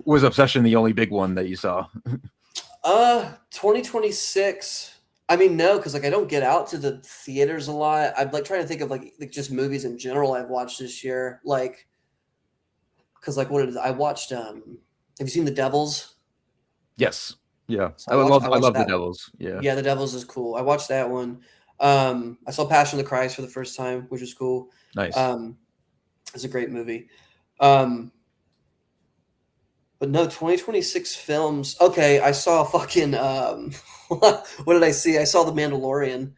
was Obsession the only big one that you saw? 2026. I mean, no, because like I don't get out to the theaters a lot. I'm like trying to think of like just movies in general I've watched this year. Like, because like what I watched. Have you seen The Devils? Yes. Yeah. So I watched love The that. Devils. Yeah. Yeah, The Devils is cool. I watched that one. I saw Passion of the Christ for the first time, which was cool. Nice. It's a great movie. But no, 2026 films. Okay, I saw fucking what did I see? I saw The Mandalorian.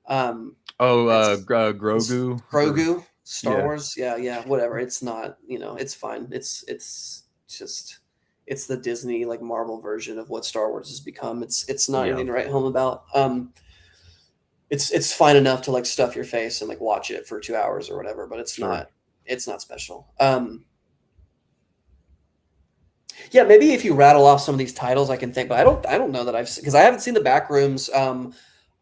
Grogu. Grogu, Star Yeah. Wars. Yeah, whatever. It's not, it's fine. It's just it's the Disney like Marvel version of what Star Wars has become. It's not anything to write home about. It's fine enough to like stuff your face and like watch it for 2 hours or whatever, but it's not special. Yeah, maybe if you rattle off some of these titles, I can think, but I don't know that because I haven't seen The Backrooms.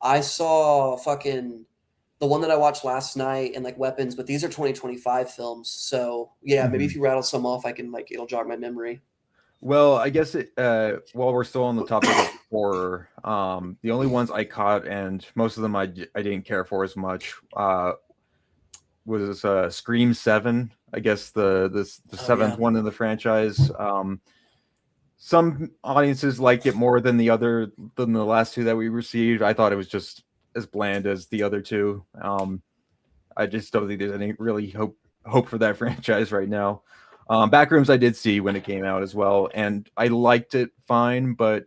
I saw fucking the one that I watched last night and like Weapons, but these are 2025 films. So yeah, maybe if you rattle some off, I can like it'll jog my memory. Well, I guess while we're still on the topic of horror, the only ones I caught, and most of them I didn't care for as much, was Scream 7. I guess the seventh one in the franchise. Some audiences liked it more than the last two that we received. I thought it was just as bland as the other two. I just don't think there's any really hope for that franchise right now. Backrooms I did see when it came out as well, and I liked it fine. But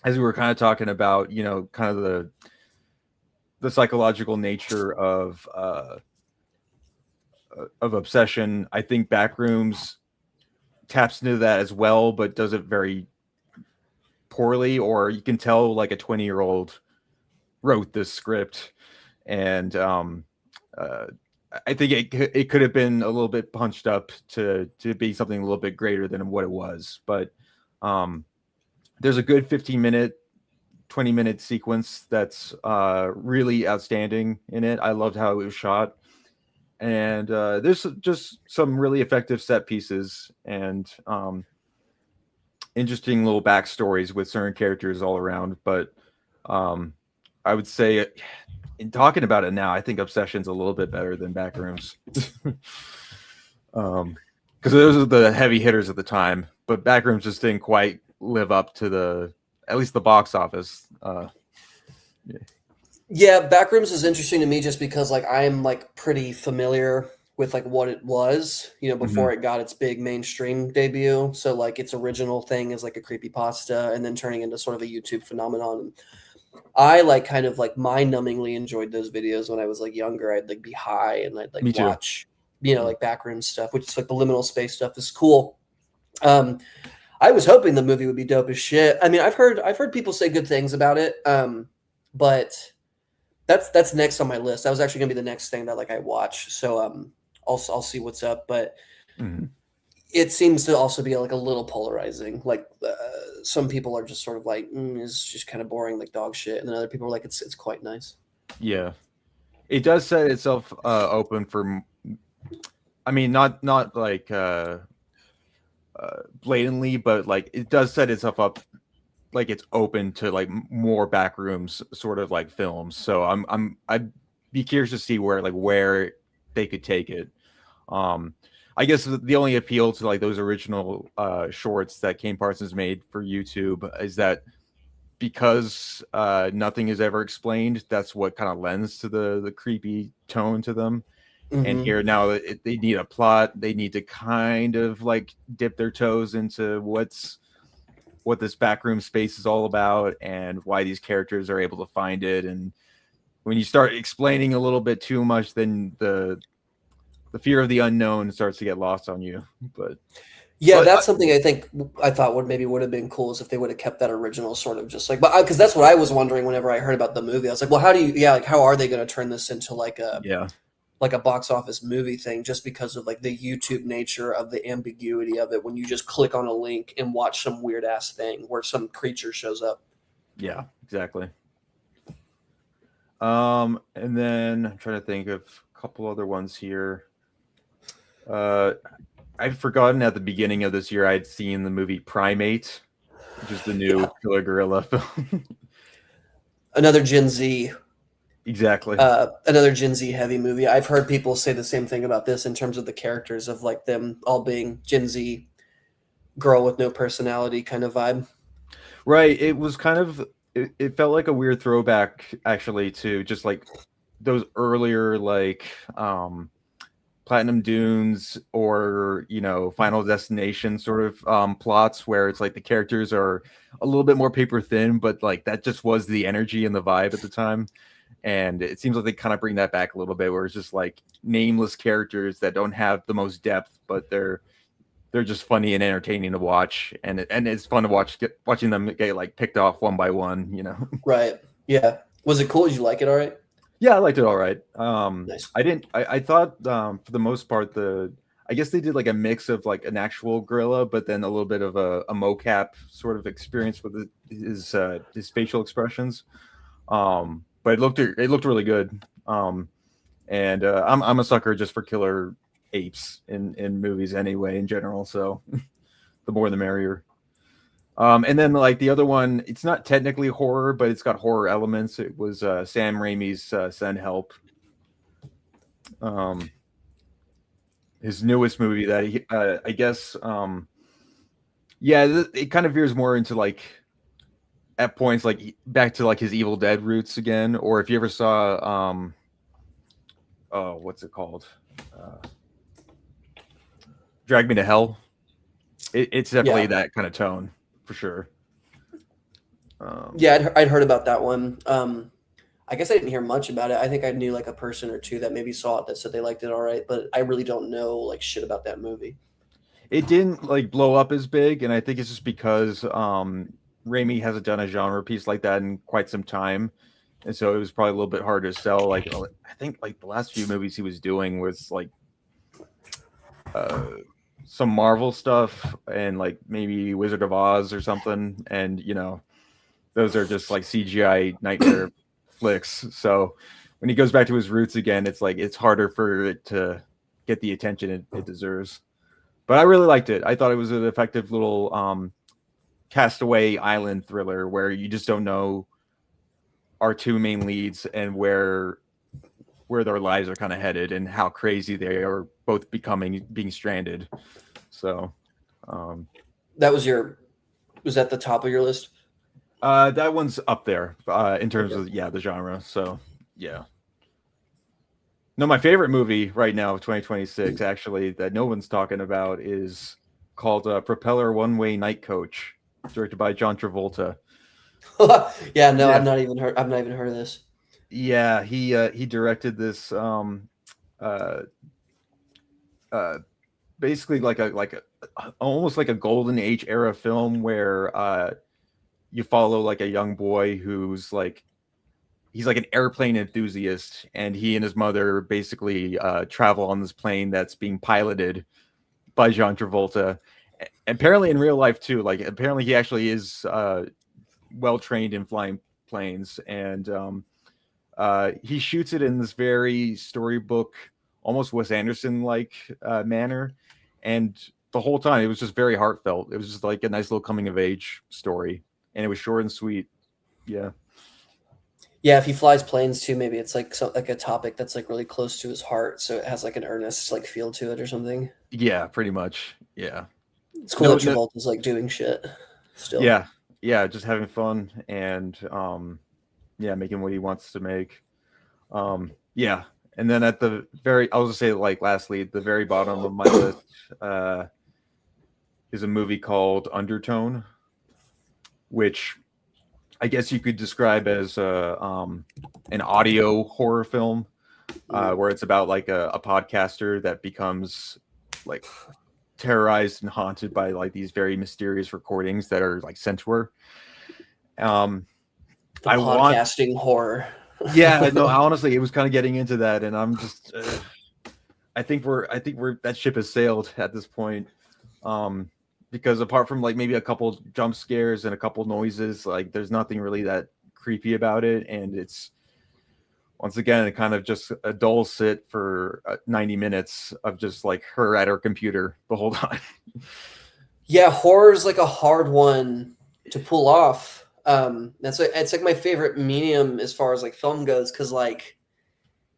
as we were kind of talking about, kind of the psychological nature of Obsession, I think Backrooms taps into that as well, but does it very poorly. Or you can tell like a 20-year-old wrote this script, and I think it could have been a little bit punched up to be something a little bit greater than what it was. But there's a good 20-minute sequence that's really outstanding in it. I loved how it was shot. And there's just some really effective set pieces and interesting little backstories with certain characters all around. But I would say, in talking about it now, I think Obsession's a little bit better than Backrooms. Because those are the heavy hitters at the time. But Backrooms just didn't quite live up to at least the box office. Yeah, Backrooms is interesting to me just because like I'm like pretty familiar with like what it was, before it got its big mainstream debut. So like its original thing is like a creepypasta and then turning into sort of a YouTube phenomenon. And I like kind of like mind-numbingly enjoyed those videos when I was like younger. I'd like be high and I'd like watch, like Backrooms stuff, which is like the liminal space stuff is cool. I was hoping the movie would be dope as shit. I mean, I've heard people say good things about it. But that's next on my list. That was actually gonna be the next thing that like I watch. So I'll see what's up. But it seems to also be like a little polarizing. Like some people are just sort of like it's just kind of boring, like dog shit, and then other people are like it's quite nice. Yeah, it does set itself open for. I mean, not like blatantly, but like it does set itself up. Like it's open to like more Backrooms sort of like films. So I'd be curious to see where they could take it. I guess the only appeal to like those original shorts that Kane Parsons made for YouTube is that because nothing is ever explained, that's what kind of lends to the creepy tone to them. And here now they need a plot. They need to kind of like dip their toes into what this backroom space is all about and why these characters are able to find it. And when you start explaining a little bit too much, then the fear of the unknown starts to get lost on you. But that's something I thought would have been cool is if they would have kept that original sort of just like, but because that's what I was wondering whenever I heard about the movie. I was like, well, how are they going to turn this into like a box office movie thing, just because of like the YouTube nature of the ambiguity of it when you just click on a link and watch some weird ass thing where some creature shows up. Yeah, exactly. And then I'm trying to think of a couple other ones here. I'd forgotten at the beginning of this year I'd seen the movie Primate, which is the new Yeah. killer gorilla film. Another Gen Z, Exactly. another Gen Z heavy movie. I've heard people say the same thing about this in terms of the characters of like them all being Gen Z girl with no personality kind of vibe. Right. It was kind of it felt like a weird throwback actually to just like those earlier like Platinum Dunes or Final Destination sort of plots where it's like the characters are a little bit more paper thin, but like that just was the energy and the vibe at the time. And it seems like they kind of bring that back a little bit, where it's just like nameless characters that don't have the most depth, but they're just funny and entertaining to watch, and it's fun to watching them get like picked off one by one. Right. Yeah. Was it cool? Did you like it all right? Yeah, I liked it all right. Nice. I didn't. I thought for the most part I guess they did like a mix of like an actual gorilla, but then a little bit of a mocap sort of experience with his facial expressions. But it looked really good. And I'm a sucker just for killer apes in movies anyway in general. So the more the merrier. And then like the other one, it's not technically horror, but it's got horror elements. It was Sam Raimi's Send Help, um, his newest movie that he, I guess, yeah, it kind of veers more into like at points like back to like his Evil Dead roots again. Or if you ever saw, oh, what's it called? Drag Me to Hell. It's definitely Yeah. that kind of tone for sure. Yeah, I'd heard about that one. I guess I didn't hear much about it. I think I knew like a person or two that maybe saw it that said they liked it all right, but I really don't know like shit about that movie. It didn't like blow up as big, and I think it's just because Raimi hasn't done a genre piece like that in quite some time, and so it was probably a little bit hard to sell. Like I think like the last few movies he was doing was like uh, some Marvel stuff and like maybe Wizard of Oz or something, and those are just like CGI nightmare flicks. So when he goes back to his roots again, it's like it's harder for it to get the attention it deserves. But I really liked it. I thought it was an effective little castaway island thriller where you just don't know our two main leads and where their lives are kind of headed and how crazy they are both being stranded. So That was that the top of your list? that one's up there in terms Okay. of the genre. So yeah. No, my favorite movie right now of 2026, actually, that no one's talking about, is called Propeller One Way Night Coach, directed by John Travolta. Yeah, no, Yeah, I've not even heard of this. yeah, he directed this uh, uh, basically like a almost like a golden age era film where you follow like a young boy who's like he's like an airplane enthusiast, and he and his mother basically travel on this plane that's being piloted by John Travolta. Apparently in real life too. Like apparently he actually is well trained in flying planes, and he shoots it in this very storybook, almost Wes Anderson like manner, and the whole time it was just very heartfelt. It was just like a nice little coming of age story, and it was short and sweet. Yeah. Yeah, if he flies planes too, maybe it's like like a topic that's like really close to his heart, so it has like an earnest like feel to it or something. Yeah, pretty much. Yeah. It's cool No, that no, Travolta's like doing shit still. yeah, yeah, just having fun and yeah, making what he wants to make. Yeah. And then at the very I'll just say like lastly, the very bottom of my list uh is a movie called Undertone, which I guess you could describe as an audio horror film, where it's about like a podcaster that becomes like terrorized and haunted by like these very mysterious recordings that are like sent to her. Um, The I want, podcasting horror. yeah, no, honestly, it was kind of getting into that, and I'm just, I think we're that ship has sailed at this point. Um, because apart from like maybe a couple jump scares and a couple noises, like there's nothing really that creepy about it, and it's once again, it kind of just a dull sit for 90 minutes of just like her at her computer the whole time. Yeah, horror is like a hard one to pull off. It's like my favorite medium as far as like film goes, because like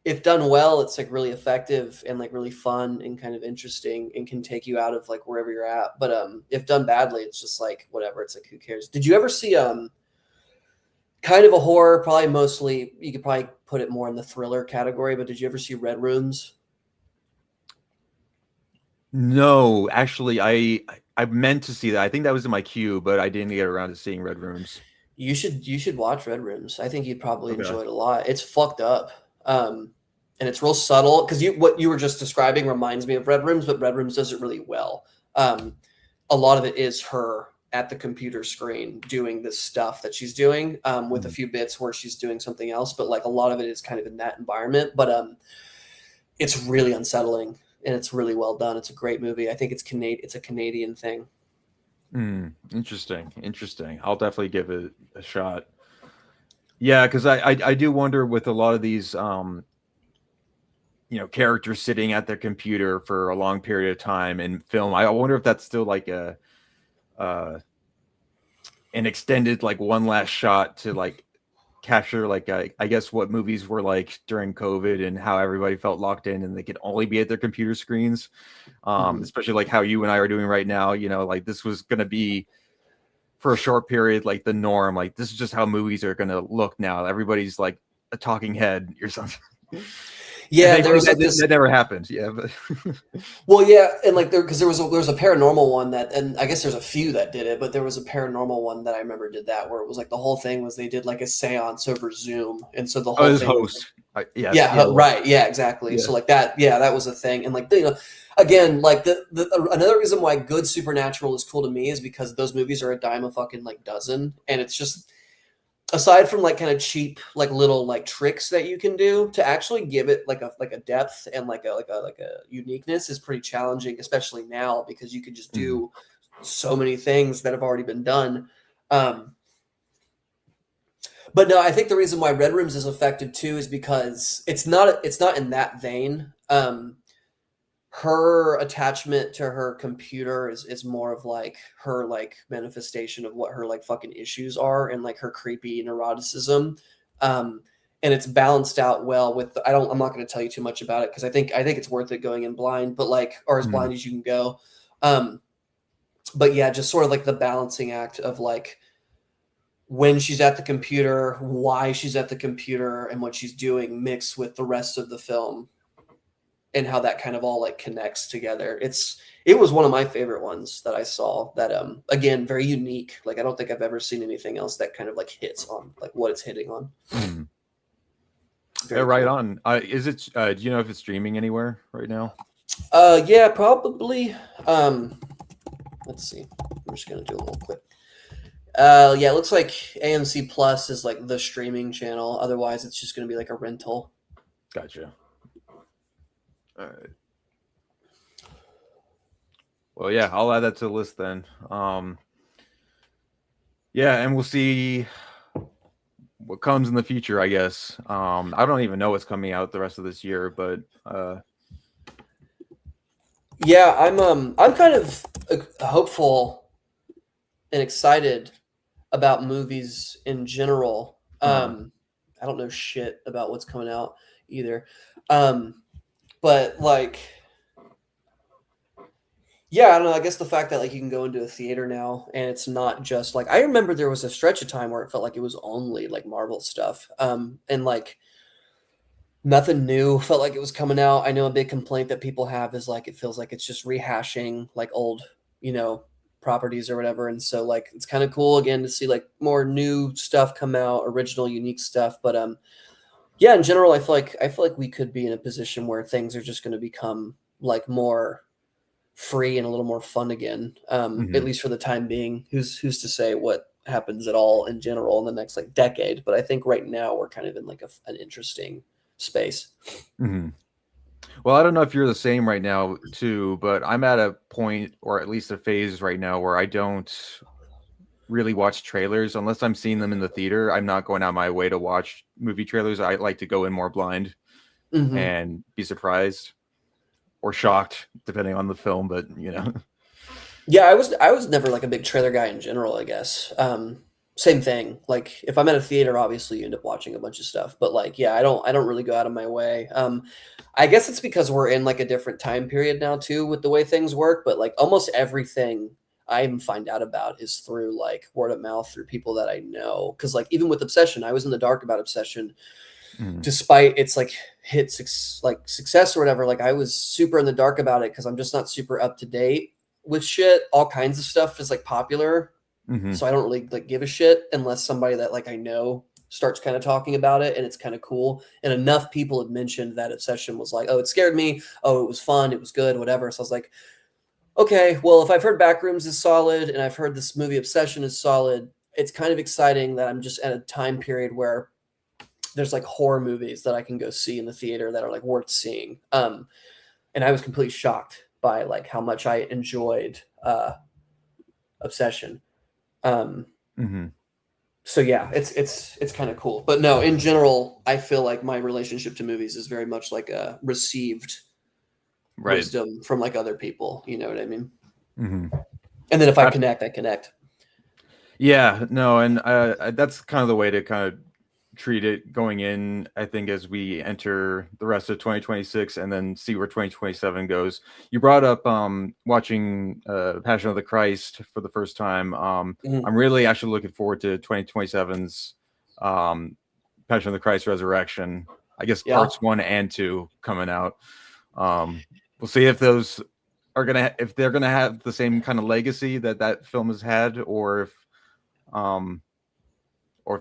if done well, it's like really effective and like really fun and kind of interesting and can take you out of like wherever you're at. But if done badly, it's just like whatever. It's like who cares? Did you ever see kind of a horror? Probably mostly you could probably put it more in the thriller category. But did you ever see Red Rooms? No, actually, I meant to see that. I think that was in my queue, but I didn't get around to seeing Red Rooms. You should watch Red Rooms. I think you'd probably Okay. enjoy it a lot. It's fucked up. And it's real subtle because what you were just describing reminds me of Red Rooms, but Red Rooms does it really well. A lot of it is her at the computer screen doing this stuff that she's doing, with a few bits where she's doing something else, but like a lot of it is kind of in that environment. But it's really unsettling and it's really well done. It's a great movie. I think it's a Canadian thing. Interesting. I'll definitely give it a shot. Yeah, because I do wonder with a lot of these characters sitting at their computer for a long period of time in film. I wonder if that's still like a an extended like one last shot to like capture like I guess what movies were like during COVID and how everybody felt locked in and they could only be at their computer screens. Especially like how you and I are doing right now, like this was going to be for a short period, like the norm, like this is just how movies are going to look now. Everybody's like a talking head or something. Yeah, there was like this. That never happened. Yeah, but Well, yeah, and like there was a paranormal one that, and I guess there's a few that did it, but there was a paranormal one that I remember did that where it was like the whole thing was they did like a seance over Zoom, and so the whole his thing host. Right, yeah, exactly. Yeah. So like that, yeah, that was a thing, and like again, like the another reason why good supernatural is cool to me is because those movies are a dime a fucking like dozen, and it's just. Aside from like kind of cheap like little like tricks that you can do to actually give it like a depth and like a uniqueness is pretty challenging, especially now because you can just do so many things that have already been done. But no, I think the reason why Red Rooms is effective too is because it's not in that vein. Her attachment to her computer is more of like her like manifestation of what her like fucking issues are and like her creepy neuroticism. And it's balanced out well with I'm not going to tell you too much about it because I think it's worth it going in blind, but like or as blind as you can go. But yeah, just sort of like the balancing act of like when she's at the computer, why she's at the computer and what she's doing mixed with the rest of the film. And how that kind of all like connects together. It was one of my favorite ones that I saw that, again, very unique. Like, I don't think I've ever seen anything else that kind of like hits on like what it's hitting on. Yeah, right on. Is it, do you know if it's streaming anywhere right now? Yeah, probably. Let's see. I'm just going to do a little quick. Yeah, it looks like AMC Plus is like the streaming channel. Otherwise it's just going to be like a rental. Gotcha. All right. Well, yeah, I'll add that to the list then. Yeah, and we'll see what comes in the future, I guess. I don't even know what's coming out the rest of this year, but yeah, I'm kind of hopeful and excited about movies in general. I don't know shit about what's coming out either. But like, yeah, I don't know. I guess the fact that like you can go into a theater now and it's not just like I remember there was a stretch of time where it felt like it was only like Marvel stuff, and like nothing new felt like it was coming out. I know a big complaint that people have is like it feels like it's just rehashing like old, properties or whatever, and so like it's kind of cool again to see like more new stuff come out, original, unique stuff, but yeah, in general, I feel like we could be in a position where things are just going to become like more free and a little more fun again. At least for the time being. Who's to say what happens at all in general in the next like decade? But I think right now we're kind of in like an interesting space. Well, I don't know if you're the same right now too, but I'm at a point or at least a phase right now where I don't really watch trailers unless I'm seeing them in the theater. I'm not going out my way to watch movie trailers. I like to go in more blind and be surprised or shocked, depending on the film. But Yeah, I was never like a big trailer guy in general, I guess. Same thing. Like if I'm at a theater, obviously you end up watching a bunch of stuff. But like, yeah, I don't really go out of my way. I guess it's because we're in like a different time period now too with the way things work. But like almost everything I even find out about is through like word of mouth through people that I know. Because like even with Obsession, I was in the dark about Obsession, despite its like success or whatever. Like I was super in the dark about it because I'm just not super up to date with shit. All kinds of stuff is like popular, so I don't really like give a shit unless somebody that like I know starts kind of talking about it and it's kind of cool. And enough people had mentioned that Obsession was like, oh, it scared me. Oh, it was fun. It was good. Whatever. So I was like, okay, well, if I've heard Backrooms is solid and I've heard this movie Obsession is solid, it's kind of exciting that I'm just at a time period where there's like horror movies that I can go see in the theater that are like worth seeing. And I was completely shocked by like how much I enjoyed Obsession. So yeah, it's kind of cool. But no, in general, I feel like my relationship to movies is very much like a received wisdom from like other people. You know what I mean? And then if I connect, I connect. Yeah, no, and that's kind of the way to kind of treat it going in, I think, as we enter the rest of 2026 and then see where 2027 goes. You brought up watching Passion of the Christ for the first time. I'm really actually looking forward to 2027's Passion of the Christ Resurrection. I guess parts 1 and 2 coming out. We'll see if those are if they're gonna have the same kind of legacy that film has had, or if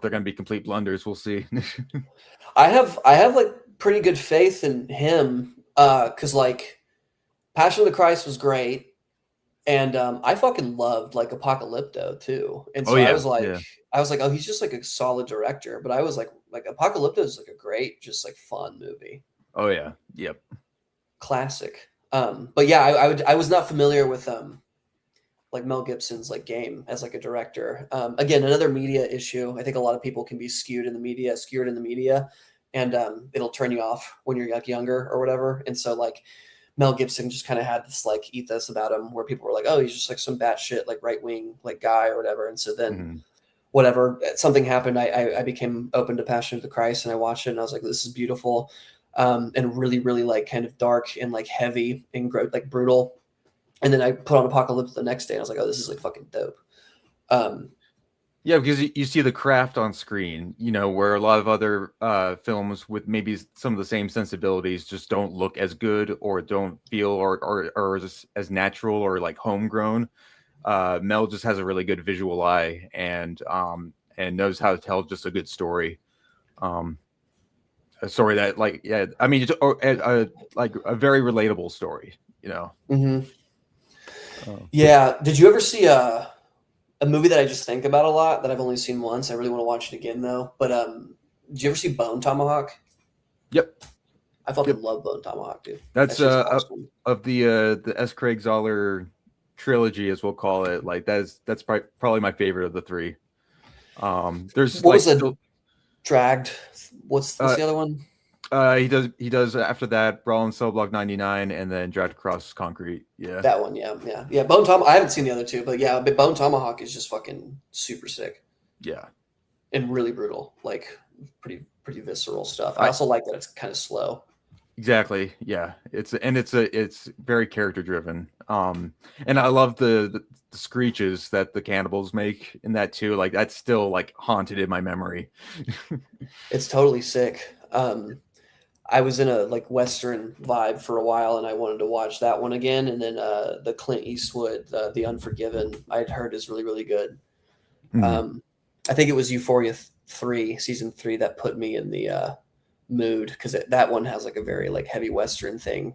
they're going to be complete blunders. We'll see. I have like pretty good faith in him because like Passion of the Christ was great, and I fucking loved like Apocalypto too. And so I was like, oh, he's just like a solid director. But I was like Apocalypto is like a great, just like fun movie. Oh yeah, yep, classic. But yeah, I was not familiar with like Mel Gibson's like game as like a director. Again, another media issue. I think a lot of people can be skewed in the media, and it'll turn you off when you're like younger or whatever. And so like Mel Gibson just kind of had this like ethos about him where people were like, oh, he's just like some batshit like right wing like guy or whatever. And so then whatever, something happened. I became open to Passion of the Christ and I watched it and I was like, this is beautiful, and really, really like kind of dark and like heavy and like brutal. And then I put on Apocalypse the next day, and I was like, "Oh, this is like fucking dope." Yeah, because you see the craft on screen, where a lot of other films with maybe some of the same sensibilities just don't look as good or don't feel or as natural or like homegrown. Mel just has a really good visual eye and knows how to tell just a good story. A story that like like a very relatable story, Yeah. Did you ever see a movie that I just think about a lot that I've only seen once? I really want to watch it again though. But did you ever see Bone Tomahawk? Yep. I fucking love Bone Tomahawk, dude. That's awesome. Of the S. Craig Zoller trilogy, as we'll call it. Like that's probably my favorite of the three. There's what was the Dragged? What's the other one? He does after that Brawl in Cell Block 99 and then Dragged Across Concrete. Yeah. That one, yeah. Bone Tomahawk. I haven't seen the other two, but yeah, Bone Tomahawk is just fucking super sick. Yeah. And really brutal, like pretty visceral stuff. I also like that it's kind of slow. Exactly. Yeah. It's very character driven. And I love the screeches that the cannibals make in that too. Like that's still like haunted in my memory. It's totally sick. I was in a like Western vibe for a while and I wanted to watch that one again. And then the Clint Eastwood, The Unforgiven, I'd heard is really, really good. I think it was Euphoria 3, season 3 that put me in the mood because that one has like a very like heavy Western thing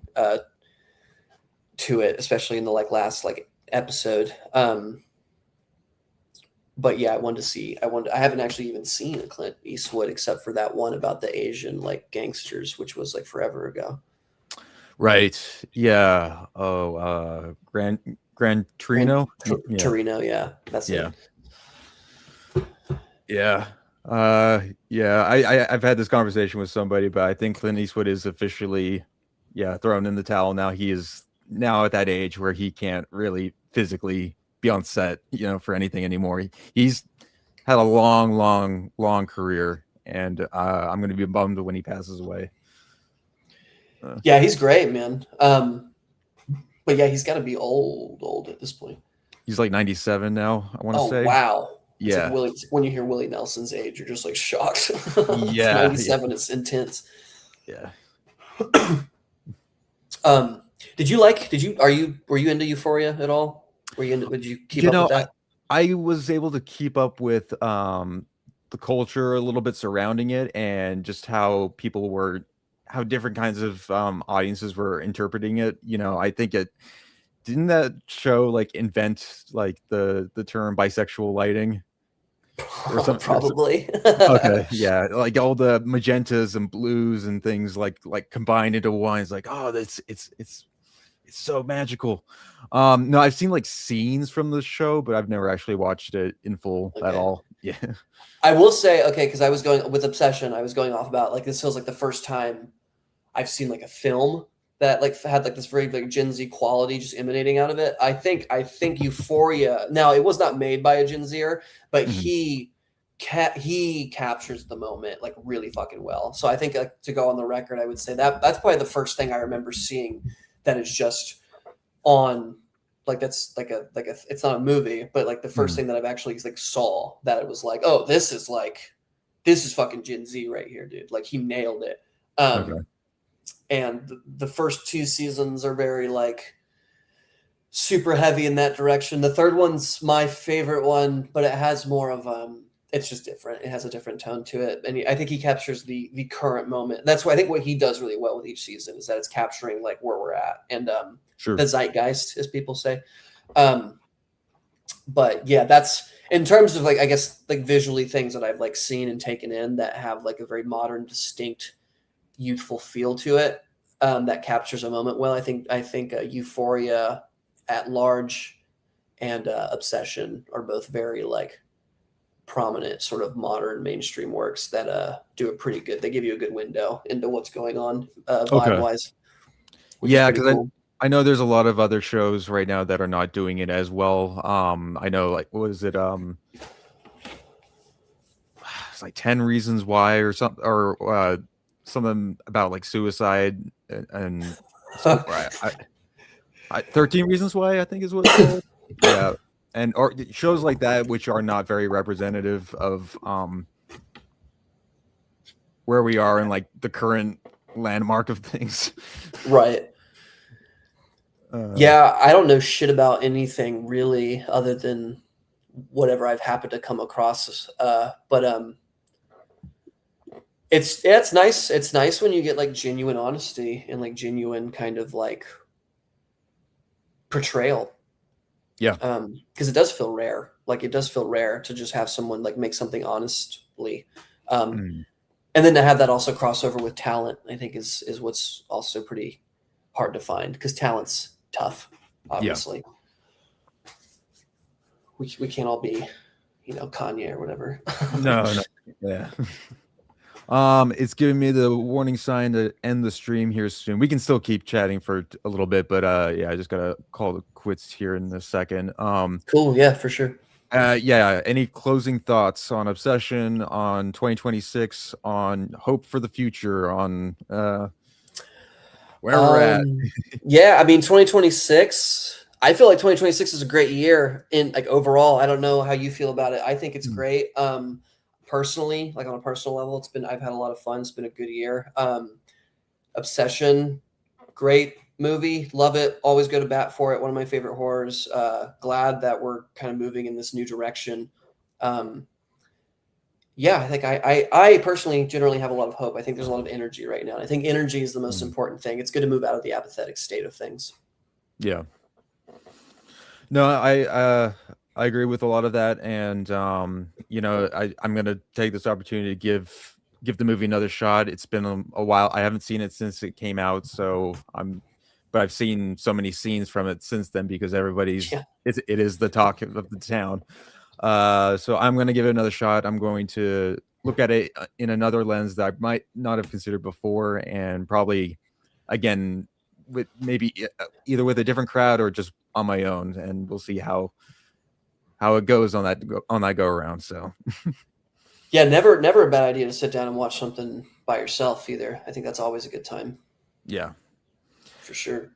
to it, especially in the like last like episode. But yeah, I haven't actually even seen a Clint Eastwood except for that one about the Asian like gangsters, which was like forever ago. Right. Yeah. Oh, Gran Torino. Torino. Yeah. That's it. Yeah. Yeah. I've had this conversation with somebody, but I think Clint Eastwood is officially, yeah, thrown in the towel now. He is now at that age where he can't really physically be on set, for anything anymore. He's had a long, long, long career, and I'm going to be bummed when he passes away. Yeah, he's great, man. But yeah, he's got to be old at this point. He's like 97 now, I want to Oh say. wow. It's like Yeah. Willie. When you hear Willie Nelson's age, you're just like shocked. It's Yeah. 97. It's intense. Yeah. Um, did you like? Were you into Euphoria at all? Did you keep up with that? I was able to keep up with the culture a little bit surrounding it, and just how different kinds of audiences were interpreting it. I think it didn't that show like invent like the term bisexual lighting or something. Probably. Okay, yeah, like all the magentas and blues and things like combined into one. It's like, oh, it's so magical. No, I've seen like scenes from the show, but I've never actually watched it in full at Okay. all. Yeah. I will say, okay, because I was going with Obsession. I was going off about like this feels like the first time I've seen like a film that like had like this very like Gen Z quality just emanating out of it. I think Euphoria. Now it was not made by a Gen Zer, but Mhm. he captures the moment like really fucking well. So I think like, to go on the record, I would say that's probably the first thing I remember seeing that is just on like that's like a it's not a movie, but like the first Mhm. thing that I've actually like saw that it was like, oh, this is fucking Gen Z right here, dude. Like he nailed it. Okay. And the first two seasons are very like super heavy in that direction. The third one's my favorite one, but it has more of it's just different. It has a different tone to it, and I think he captures the current moment. That's why I think what he does really well with each season is that it's capturing like where we're at and Sure. the zeitgeist, as people say. But yeah, that's in terms of like I guess like visually things that I've like seen and taken in that have like a very modern, distinct, youthful feel to it. That captures a moment well. I think Euphoria at large and Obsession are both very like prominent sort of modern mainstream works that do it pretty good. They give you a good window into what's going on vibe Okay. wise, which is Yeah, pretty because cool. I know there's a lot of other shows right now that are not doing it as well. I know, like, what was it? It's like 10 Reasons Why or something, or something about like suicide and stuff. Right. 13 Reasons Why, I think is what it's called. Yeah. And or shows like that, which are not very representative of where we are in like the current landmark of things. Right. Yeah, I don't know shit about anything really other than whatever I've happened to come across. But it's nice. It's nice when you get like genuine honesty and like genuine kind of like portrayal. Yeah. Because it does feel rare. Like it does feel rare to just have someone like make something honestly. Um, Mm, and then to have that also cross over with talent, I think is what's also pretty hard to find because talent's tough, yeah. obviously. We can't all be, Kanye or whatever. No. Yeah. It's giving me the warning sign to end the stream here soon. We can still keep chatting for a little bit, but yeah, I just gotta call it quits here in a second. Cool. Yeah, for sure. Yeah. Any closing thoughts on Obsession, on 2026, on hope for the future, on where we're at? Yeah, I mean, 2026. I feel like 2026 is a great year in like overall. I don't know how you feel about it. I think it's Mm, great. Personally, like on a personal level, I've had a lot of fun. It's been a good year. Obsession, great movie, love it. Always go to bat for it. One of my favorite horrors. Glad that we're kind of moving in this new direction. Um, yeah, I think I personally generally have a lot of hope. I think there's a lot of energy right now. I think energy is the most mm, important thing. It's good to move out of the apathetic state of things. yeah. No, I agree with a lot of that, and I'm gonna take this opportunity to give the movie another shot. It's been a while. I haven't seen it since it came out, but I've seen so many scenes from it since then because Yeah. it is the talk of the town. So I'm going to give it another shot. I'm going to look at it in another lens that I might not have considered before, and probably, again, with maybe either with a different crowd or just on my own, and we'll see how it goes on that go around. So Yeah, never a bad idea to sit down and watch something by yourself either. I think that's always a good time yeah. for sure.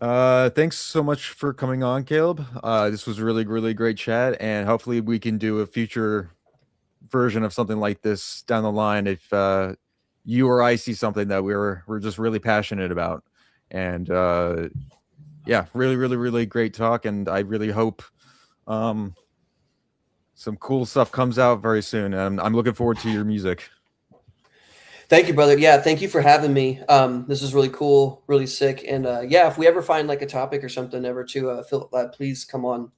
Thanks so much for coming on, Caleb. This was really, really great chat, and hopefully we can do a future version of something like this down the line if you or I see something that we're just really passionate about. And yeah, really, really, really great talk, and I really hope some cool stuff comes out very soon. And I'm looking forward to your music. Thank you, brother. Yeah, thank you for having me. This is really cool, really sick. And yeah, if we ever find like a topic or something ever to please come on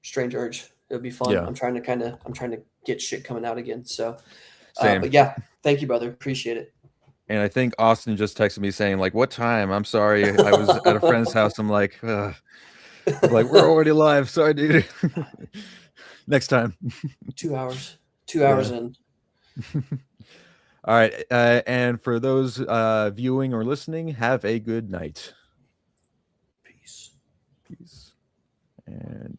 Strange Urge. It would be fun. Yeah. I'm trying to get shit coming out again. So Same. but yeah, thank you, brother. Appreciate it. And I think Austin just texted me saying, like, what time? I'm sorry. I was at a friend's house. I'm like, ugh. I'm like, we're already live. Sorry, dude. Next time. 2 hours. 2 hours in. All right. And for those viewing or listening, have a good night. Peace. Peace. And